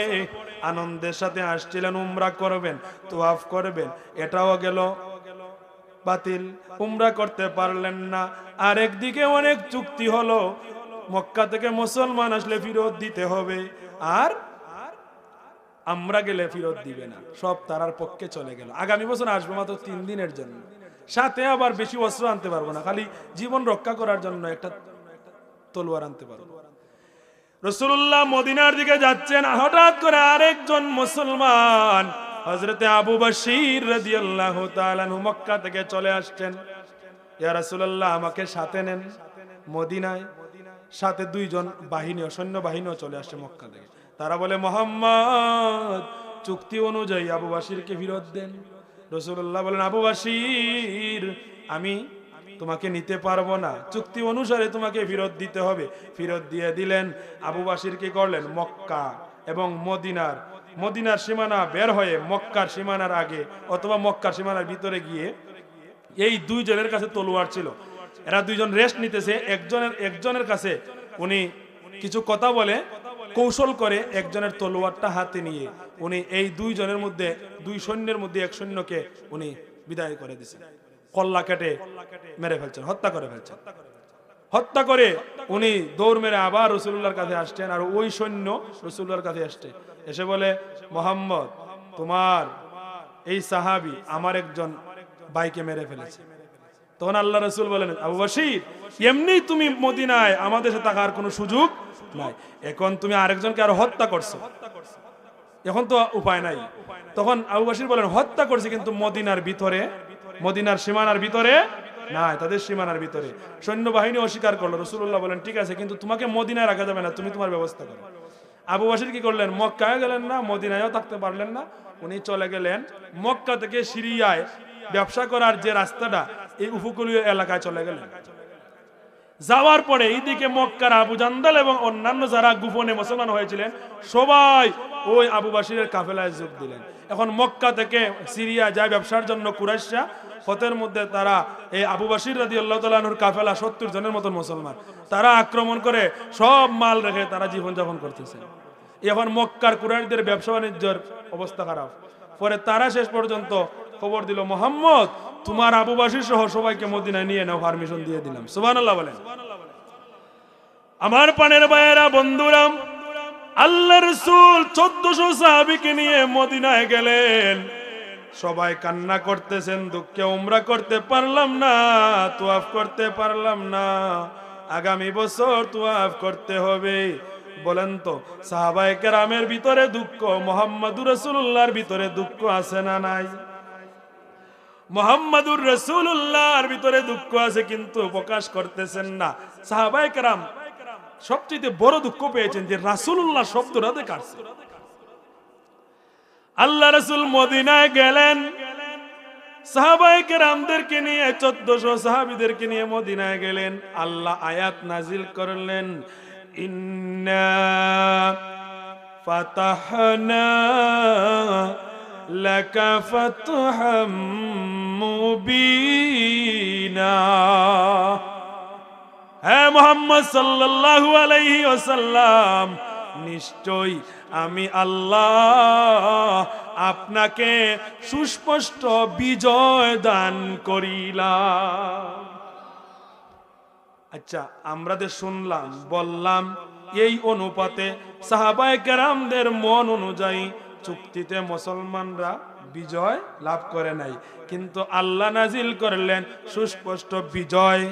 আনন্দের সাথে আসছিলেন, উমরা করবেন, তোয়াফ করবেন, এটাও গেল বাতিল, উমরা করতে পারলেন না। আর একদিকে অনেক চুক্তি হলো, মক্কা থেকে মুসলমান আসলে ফেরত দিতে হবে, আর আমরা গেলে ফেরত দিবে না, সব তারার পক্ষে চলে গেল। আগামী বছর আসবো মাত্র 3 দিনের জন্য, সাথে আবার বেশি অস্ত্র আনতে পারবো না, খালি জীবন রক্ষা করার জন্য একটা তলোয়ার আনতে পারবো। রাসূলুল্লাহ মদিনার দিকে যাচ্ছেন, হঠাৎ করে আরেকজন মুসলমান হযরতে আবু বশির রাদিয়াল্লাহু তাআলা আনহু মক্কা থেকে চলে আসছেন। ইয়া রাসূলুল্লাহ, আমাকে সাথে নেন মদিনায়। সাথে 2 জন বাহিনী, সৈন্য বাহিনীও চলে আসছে মক্কা থেকে। তারা বলে, মুহাম্মদ, চুক্তি অনুযায়ী আবু বশিরকে ফেরত দেন। রাসূলুল্লাহ বলেন, আবু বশির, আমি তোমাকে নিতে পারবো না, চুক্তি অনুসারে তোমাকে ফেরত দিতে হবে। ফেরত দিয়ে দিলেন। আবু বশির কি করলেন, মক্কা এবং মদিনার সীমানা বের হয়ে মক্কার সীমানার আগে অথবা মক্কার সীমানার ভিতরে গিয়ে, এই 2 জনের কাছে তলোয়ার ছিল, এরা 2 জন রেস্ট নিতেছে, একজনের কাছে উনি কিছু কথা বলে কৌশল করে একজনের তলোয়ারটা হাতে নিয়ে উনি এই 2 জনের মধ্যে, 2 সৈন্যের মধ্যে এক সৈন্যকে উনি বিদায় করে দিয়েছেন, কল্লা কেটে মেরে ফেলছেন, হত্যা করে ফেলছেন। হত্যা করে উনি দৌড় মেরে আবার রাসূলুল্লাহর কাছে আসছেন, আর ওই সৈন্য রাসূলুল্লাহর কাছে আসছে, এসে বলে, মুহাম্মদ, তোমার এই সাহাবী আমার একজন ভাইকে মেরে ফেলেছে। তখন আল্লাহ রাসূল বলেন, আবু বশির, এমনি তুমি মদিনায় আমাদের সাথে থাকার কোনো সুযোগ নাই, এখন তুমি আরেকজনকে আরো হত্যা করছো, এখন তো উপায় নাই। তখন আবু বশির বলেন, হত্যা করছে কিন্তু মদিনার ভিতরে, মদিনার সীমানার ভিতরে না, তাদের সীমানার ভিতরে। সৈন্যবাহিনী অস্বীকার করলো। রাসূলুল্লাহ বলেন, ঠিক আছে, কিন্তু তোমাকে মদিনায় রাখা যাবে না, তুমি তোমার ব্যবস্থা করো। আবু বশির কি করলেন, মক্কায় গেলেন না, মদিনায়ও থাকতে পারলেন না, উনি চলে গেলেন মক্কা থেকে সিরিয়ায় ব্যবসা করার যে রাস্তাটা, এই উপকূলীয় এলাকায় চলে গেলেন। যাওয়ার পরে এইদিকে মক্কার আবু জান্দাল এবং অন্যান্য যারা গোপনে মুসলমান হয়েছিলেন সবাই ওই আবু বশিরের কাফেলায় যোগ দিলেন। এখন মক্কা থেকে সিরিয়া যায় ব্যবসার জন্য কুরাইশরা, পথের মধ্যে তারা এই আবু বশির রাদিয়াল্লাহু তাআলা আনহুর কাফেলা 70 জনের মতন মুসলমান, তারা আক্রমণ করে সব মাল রেখে তারা জীবনযাপন করতেছে। এখন মক্কার কুরাইশদের ব্যবসা বাণিজ্যের অবস্থা খারাপ। পরে তারা শেষ পর্যন্ত খবর দিল, মুহাম্মদ, তোমার আবু বশির সহ সবাইকে মদিনায় নিয়ে নাও, পারমিশন দিয়ে দিলাম। সুবহানাল্লাহ বলেন। আমার পানের ভাইয়েরা, বন্ধুরা, আল্লাহর রাসূল 1400 সাহাবীকে নিয়ে মদিনায় গেলেন। সবাই কান্না করতেছেন, দুঃখে উমরা করতে পারলাম না, তোয়াফ করতে পারলাম না, আগামী বছর তোয়াফ করতে হবে। বলেন তো, সাহাবায়ে কেরামের ভিতরে দুঃখ, মুহাম্মদুর রাসূলুল্লাহর ভিতরে দুঃখ আছে না নাই? মুহাম্মদুর রাসূলুল্লাহর ভিতরে দুঃখ আছে, কিন্তু প্রকাশ করতেছেন না। সাহাবায়ে কেরাম সবচেয়ে বড় দুঃখ পেয়েছেন যে রাসূলুল্লাহ শব্দটা দেখাচ্ছে। আল্লাহ রাসূল মদিনায় গেলেন, সাহাবায়ে কেরামদেরকে নিয়ে, 1400 সাহাবীদেরকে নিয়ে মদিনায় গেলেন। আল্লাহ আয়াত নাজিল করলেন, ইন্না ফাতাহনা লাকা ফাতহাম মুবিনা। হ্যাঁ মুহাম্মদ সাল্লাল্লাহু আলাইহি ওয়াসাল্লাম, নিশ্চয়ই আমি আল্লাহ আপনাকে সুস্পষ্ট বিজয় দান করিলাম। আচ্ছা, আমরা যে শুনলাম বললাম, এই অনুপাতে সাহাবায়ে কেরামদের মন অনুযায়ী চুক্তিতে মুসলমানরা বিজয় লাভ করে নাই, কিন্তু আল্লাহ নাজিল করলেন সুস্পষ্ট বিজয়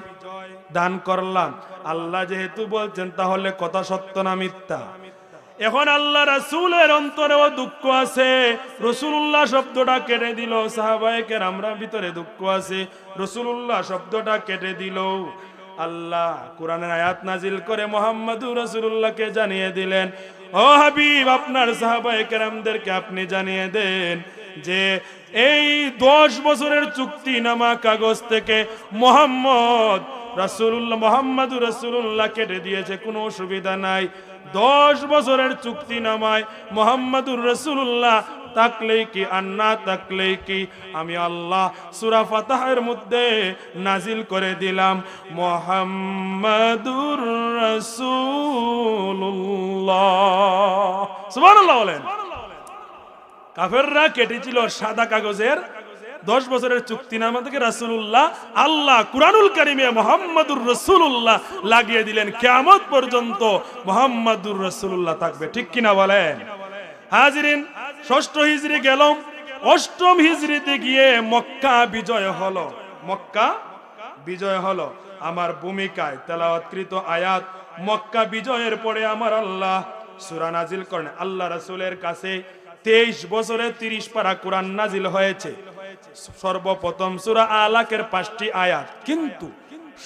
দান করলাম। আল্লাহ যেহেতু বলছেন, তাহলে কথা সত্য না মিথ্যা? এখন আল্লাহ রাসূলের অন্তরেও দুঃখ আছে, রাসূলুল্লাহ শব্দটা কেটে দিল। সাহাবায়ে কেরামরা ভিতরে দুঃখ আছে, রাসূলুল্লাহ শব্দটা কেটে দিল। আল্লাহ কোরআনের আয়াত নাজিল করে মুহাম্মদুর রাসূলুল্লাহকে জানিয়ে দিলেন, ও হাবিব আপনার সাহাবায়ে কেরামদেরকে আপনি জানিয়ে দেন যে এই 10 বছরের চুক্তিনামা কাগজ থেকে মুহাম্মদুর রাসূলুল্লাহ কেটে দিয়েছে, কোনো অসুবিধা নাই। 10 বছরের চুক্তিনামায় মুহাম্মদুর রাসূলুল্লাহ তাকলেই কি আর না তাকলেই কি, আমি আল্লাহ সূরা ফাতিহার মধ্যে নাজিল করে দিলাম মুহাম্মাদুর রাসূলুল্লাহ। সুবহানাল্লাহ বলেন। কাফেররা কেটেছিল সাদা কাগজের 10 বছরের চুক্তিনামা থেকে রাসূলুল্লাহ, আল্লাহ কুরআনুল কারীমে মুহাম্মাদুর রাসূলুল্লাহ লাগিয়ে দিলেন। কিয়ামত পর্যন্ত মুহাম্মাদুর রাসূলুল্লাহ থাকবে, ঠিক কিনা বলেন? হাজিরিন, 6 হিজরি গেল, 8ম হিজরিতে গিয়ে মক্কা বিজয় হলো। মক্কা বিজয় হলো। আমার ভূমিকায় তেলাওয়াতকৃত আয়াত, মক্কা বিজয়ের পরে আমার আল্লাহ সূরা নাজিল করেন। আল্লাহ রাসূলের কাছে 23 বছরে 30 পারা কোরআন নাজিল হয়েছে। সর্বপ্রথম সূরা আলাকের 5টি আয়াত, কিন্তু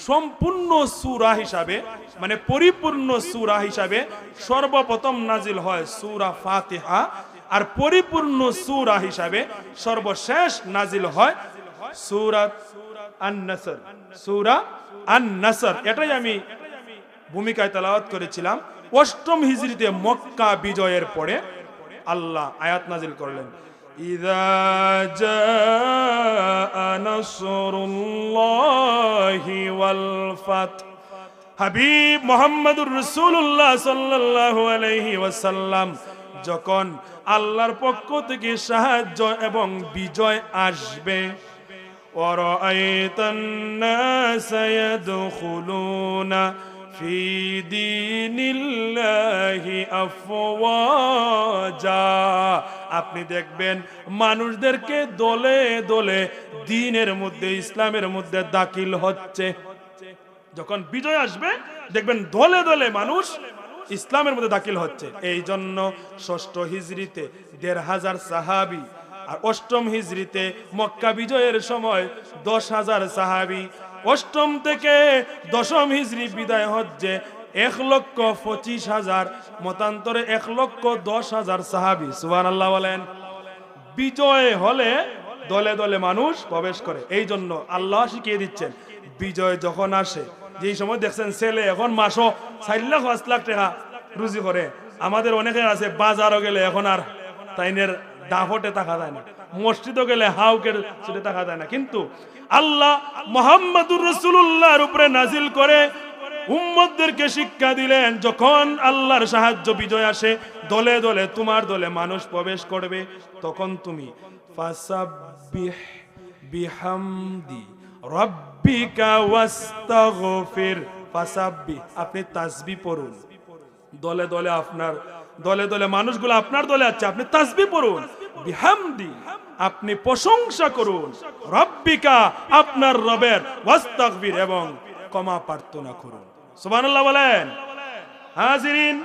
সম্পূর্ণ সূরা হিসাবে, মানে পরিপূর্ণ সূরা হিসাবে সর্বপ্রথম নাজিল হয় সূরা ফাতিহা, আর পরিপূর্ণ সূরা হিসাবে সর্বশেষ নাজিল হয় সূরা আন-নাসর। সূরা আন-নাসর, এটাই আমি ভূমিকায় তেলাওয়াত করেছিলাম। 8ম হিজরিতে মক্কা বিজয়ের পরে আল্লাহ আয়াত নাজিল করলেন, ইযা জাআ নাসরুল্লাহি ওয়াল ফাত। হাবিব মুহাম্মদুর রাসূলুল্লাহ সাল্লাল্লাহু আলাইহি ওয়াসাল্লাম যখন আল্লাহর পক্ষ থেকে সাহায্য এবং বিজয় আসবে, ওয়ারাআইতান নাসা ইয়াদখুলুনা ফি দীনিল্লাহি আফওয়াজা, আপনি দেখবেন মানুষদেরকে দলে দলে দ্বীনের মধ্যে, ইসলামের মধ্যে দাখিল হচ্ছে। যখন বিজয় আসবে দেখবেন দলে দলে মানুষ ইসলামের মধ্যে দাখিল হচ্ছে। এই জন্য 6 হিজরিতে 1500 সাহাবী, আর 8ম হিজরিতে মক্কা বিজয়ের সময় 10,000 সাহাবী। 8ম থেকে 10ম হিজরি বিদায় হচ্ছে 1,25,000, মতান্তরে 1,10,000 সাহাবী। সুবহানাল্লাহ বলেন। বিজয় হলে দলে দলে মানুষ প্রবেশ করে। এই জন্য আল্লাহ শিখিয়ে দিচ্ছেন, বিজয় যখন আসে, যেই সময় দেখছেন ছেলে এখন মাসও 4 লাখ 5 লাখ টাকা রুজি করে, আমাদের অনেকের আছে বাজারও গেলে এখন আর তাইনের দাফটে থাকা যায় না, মসজিদও গেলে হাউকের ছুটে থাকা যায় না। কিন্তু আল্লাহ মুহাম্মাদুর রাসূলুল্লাহর উপরে নাজিল করে উম্মতদেরকে শিক্ষা দিলেন, যখন আল্লাহর সাহায্য বিজয় আসে, দলে দলে তোমার দলে মানুষ প্রবেশ করবে, তখন তুমি ফাসাব্বিহ বিহামদি রাব্বিকা ওয়াস্তাগফির। ফাসাব্বিহ, আপনি তাসবিহ পড়ুন। দলে দলে আপনার দলে দলে মানুষগুলো আপনার দলে আছে, আপনি তাসবিহ পড়ুন। বিহামদি, আপনি প্রশংসা করুন। রাব্বিকা, আপনার রবের। ওয়াস্তাগফির, এবং ক্ষমা প্রার্থনা করুন। সুবহানাল্লাহ বলেন। হাজিরিন,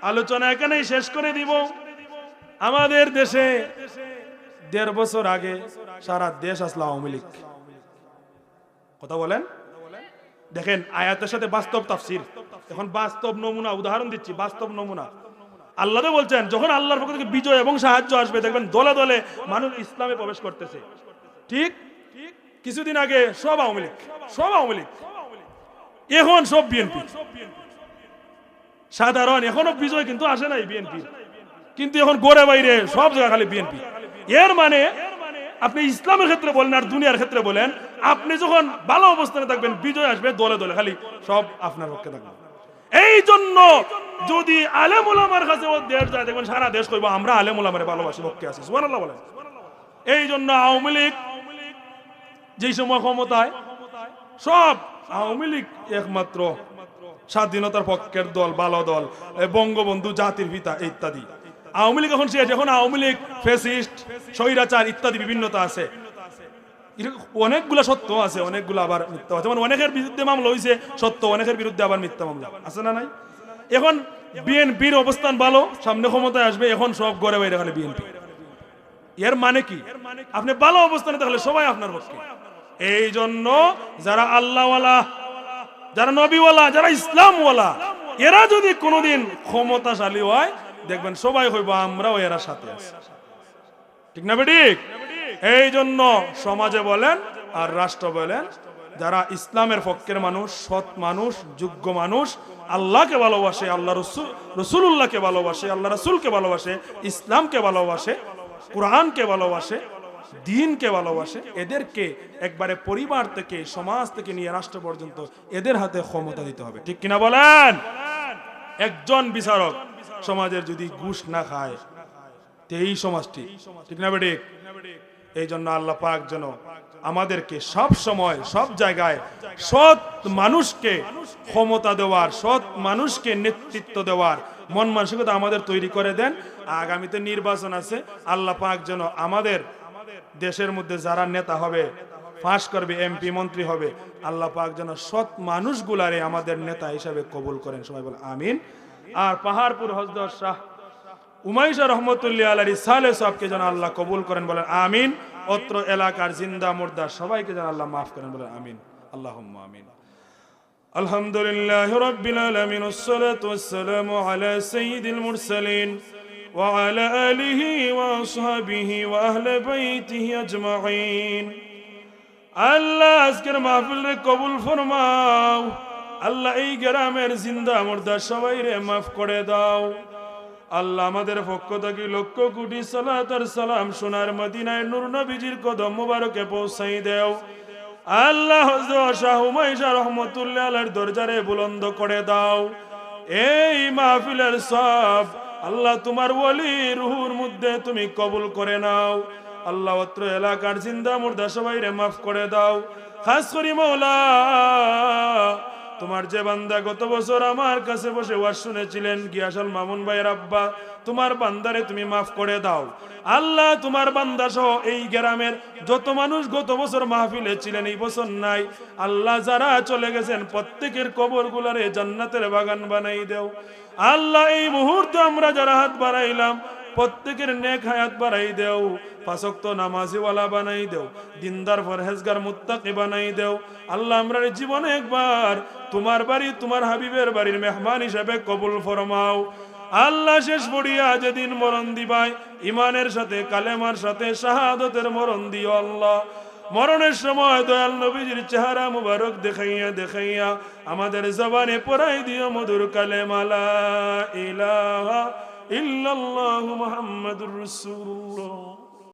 আলোচনা এখানেই শেষ করে দিব। আমাদের দেশে 1.5 বছর আগে সারা দেশ আসলো আওয়ামী লীগ। কথা বলেন। দেখেন আয়াতের সাথে বাস্তব তাফসীর, এখন বাস্তব নমুনা উদাহরণ দিচ্ছি, বাস্তব নমুনা। আল্লাহ তো বলছেন, যখন আল্লাহর পক্ষ থেকে বিজয় এবং সাহায্য আসবে, দেখবেন দলে দলে মানুষ ইসলামে প্রবেশ করতেছে। ঠিক কিছুদিন আগে সব আওয়ামী লীগ, এখন সব বিএনপি। সাধারণ এখনো বিজয় কিন্তু আসে নাই বিএনপি, কিন্তু এখন গোরে বাইরে সব জায়গা খালি বিএনপি। এর মানে আপনি ইসলামের ক্ষেত্রে বলেন আর দুনিয়ার ক্ষেত্রে বলেন, আপনি যখন ভালো অবস্থানে থাকবেন, বিজয় আসবে, দলে দলে খালি সব আপনার পক্ষে থাকবে। এই জন্য যদি আলেম ওলামার কাছে ও দেশ যায়, দেখবেন সারা দেশ কইবো আমরা আলেম ওলামারে ভালোবাসি, পক্ষে আছি। সুবহানাল্লাহ বলেন। এই জন্য আওয়ামী লীগ যেই সময় ক্ষমতায়, সব আওয়ামী লীগ একমাত্র স্বাধীনতার পক্ষের দল, ভালো দল, বঙ্গবন্ধু, জাতির পিতা ইত্যাদি। আওয়ামী লীগ এখন শেষ। এখন আওয়ামী লীগ ফ্যাসিস্ট, স্বৈরাচার ইত্যাদি বিভিন্নতা আছে। অনেকগুলা সত্য আছে, অনেকগুলো আবার মিথ্যা আছে। মানে অনেকের বিরুদ্ধে মামলা হয়েছে সত্য, অনেকের বিরুদ্ধে আবার মিথ্যা মামলা আছে না নাই? এখন বিএনপির অবস্থান ভালো, সামনে ক্ষমতায় আসবে, এখন সব ঘরে বাইরে খালি বিএনপি। এর মানে কি? আপনি ভালো অবস্থানে থাকলে সবাই আপনার পক্ষে। এই জন্য যারা আল্লাহওয়ালা, যারা নবীওয়ালা, যারা ইসলামওয়ালা, এরা যদি কোনোদিন ক্ষমতাশালী হয়, দেখবেন সবাই হইব আমরাও এরা সাথে আছি। ঠিক না বেঠিক? এই জন্য সমাজে বলেন আর রাষ্ট্র বলেন, যারা ইসলামের পক্ষের মানুষ, সৎ মানুষ, যোগ্য মানুষ, আল্লাহকে ভালোবাসে, আল্লাহ রসুল্লাহকে ভালোবাসে, আল্লাহ রসুলকে ভালোবাসে, ইসলামকে ভালোবাসে, কোরআনকে ভালোবাসে, দ্বীনকে ভালোবাসে, এদেরকে একবারে পরিবার থেকে, সমাজ থেকে নিয়ে রাষ্ট্র পর্যন্ত এদের হাতে ক্ষমতা দিতে হবে। ঠিক কিনা বলেন? একজন বিচারক সমাজের যদি ঘুষ না খায়, এই সমাজটি ঠিক না বেঠিক? এই জন্য আল্লাহ পাক যেন আমাদেরকে সব সময় সব জায়গায় সৎ মানুষকে ক্ষমতা দেওয়ার, সৎ মানুষকে নেতৃত্ব দেওয়ার মন মানসিকতা আমাদের তৈরি করে দেন। আগামীতে নির্বাচন আছে, আল্লাহ পাক যেন আমাদের দেশের মধ্যে যারা নেতা হবে, পাশ করবে, এমপি মন্ত্রী হবে, আল্লাহ পাক যেন সৎ মানুষগুলারে আমাদের নেতা হিসাবে কবুল করেন। সবাই বল আমিন। আর পাহাড়পুর হযরত শাহ উমাইশা রহমতুল্লাহ আলাইহি সালে সবকে যেন আল্লাহ কবুল করেন, বলেন আমিন। অত্র এলাকার জিন্দা মুর্দা সবাইকে যেন আল্লাহ মাফ করেন, বলেন আমিন। আল্লাহুম্মা আমিন। আলহামদুলিল্লাহি রাব্বিল আলামিন, ওয়াসসালাতু ওয়াসসালামু আলা সাইয়্যিদিল মুরসালিন ওয়া আলা আলিহি ওয়া আসহাবিহি ওয়া আহলি বাইতিহি আজমাইন। আল্লাহ আজকের মাহফিলে কবুল ফরমাও। আল্লাহ এই গ্রামের জিন্দা মুর্দা সবাইরে মাফ করে দাও। আল্লাহ আমাদের পক্ষ থেকে লক্ষ কোটি সালাত আর সালাম সোনার মদিনায় নূর নবীজির কদম মুবারকে পৌঁছাই দাও। আল্লাহ হযরত শাহ উমাইশা রহমাতুল্লাহ আলাইহির দরজারে বুলন্দ করে দাও। এই মাহফিলের সব আল্লাহ তোমার ওলি রূহুর মধ্যে তুমি কবুল করে নাও। আল্লাহ অত্র এলাকার জিন্দা মুর্দা সবাইরে মাফ করে দাও। খাস করি মাওলা, তোমার যে বান্দা গত বছর আমার কাছে বসে ওয়াজ শুনেছিলেন, গিয়াসল মামুন ভাইয়ের আব্বা, তোমার বান্দারে তুমি মাফ করে দাও। আল্লাহ তোমার বান্দা সহ এই গ্রামের যত মানুষ গত বছর মাহফিলে ছিলেন, এই বছর নাই, আল্লাহ যারা চলে গেছেন প্রত্যেকের কবর গুলারে জান্নাতের বাগান বানাই দাও। আল্লাহ এই মুহূর্তে আমরা যারা হাত বাড়াইলাম প্রত্যেকের নেক হায়াত বাড়াই দেও, পাঁচ ওয়াক্ত নামাজি ওয়ালা বানাই দেও, দিনদার পরহেজগার মুত্তাকি বানাই দেও। আল্লাহ আমরা জীবনে একবার তোমার বাড়ি, তোমার হাবিবের বাড়ির মেহমান হিসেবে কবুল ফরমাও। আল্লাহ শেষ পড়িয়া যেদিন মরণ দিবাই, ইমানের সাথে, কালেমার সাথে, শাহাদতের মরণ দিও। আল্লাহ মরণের সময় দয়াল নবীজির চেহারা মুবারক দেখাইয়া দেখাইয়া আমাদের জবানে পড়াই দিও মধুর কালেমা লা ইলাহা ইল্লাল্লাহু মুহাম্মাদুর রাসূলুল্লাহ।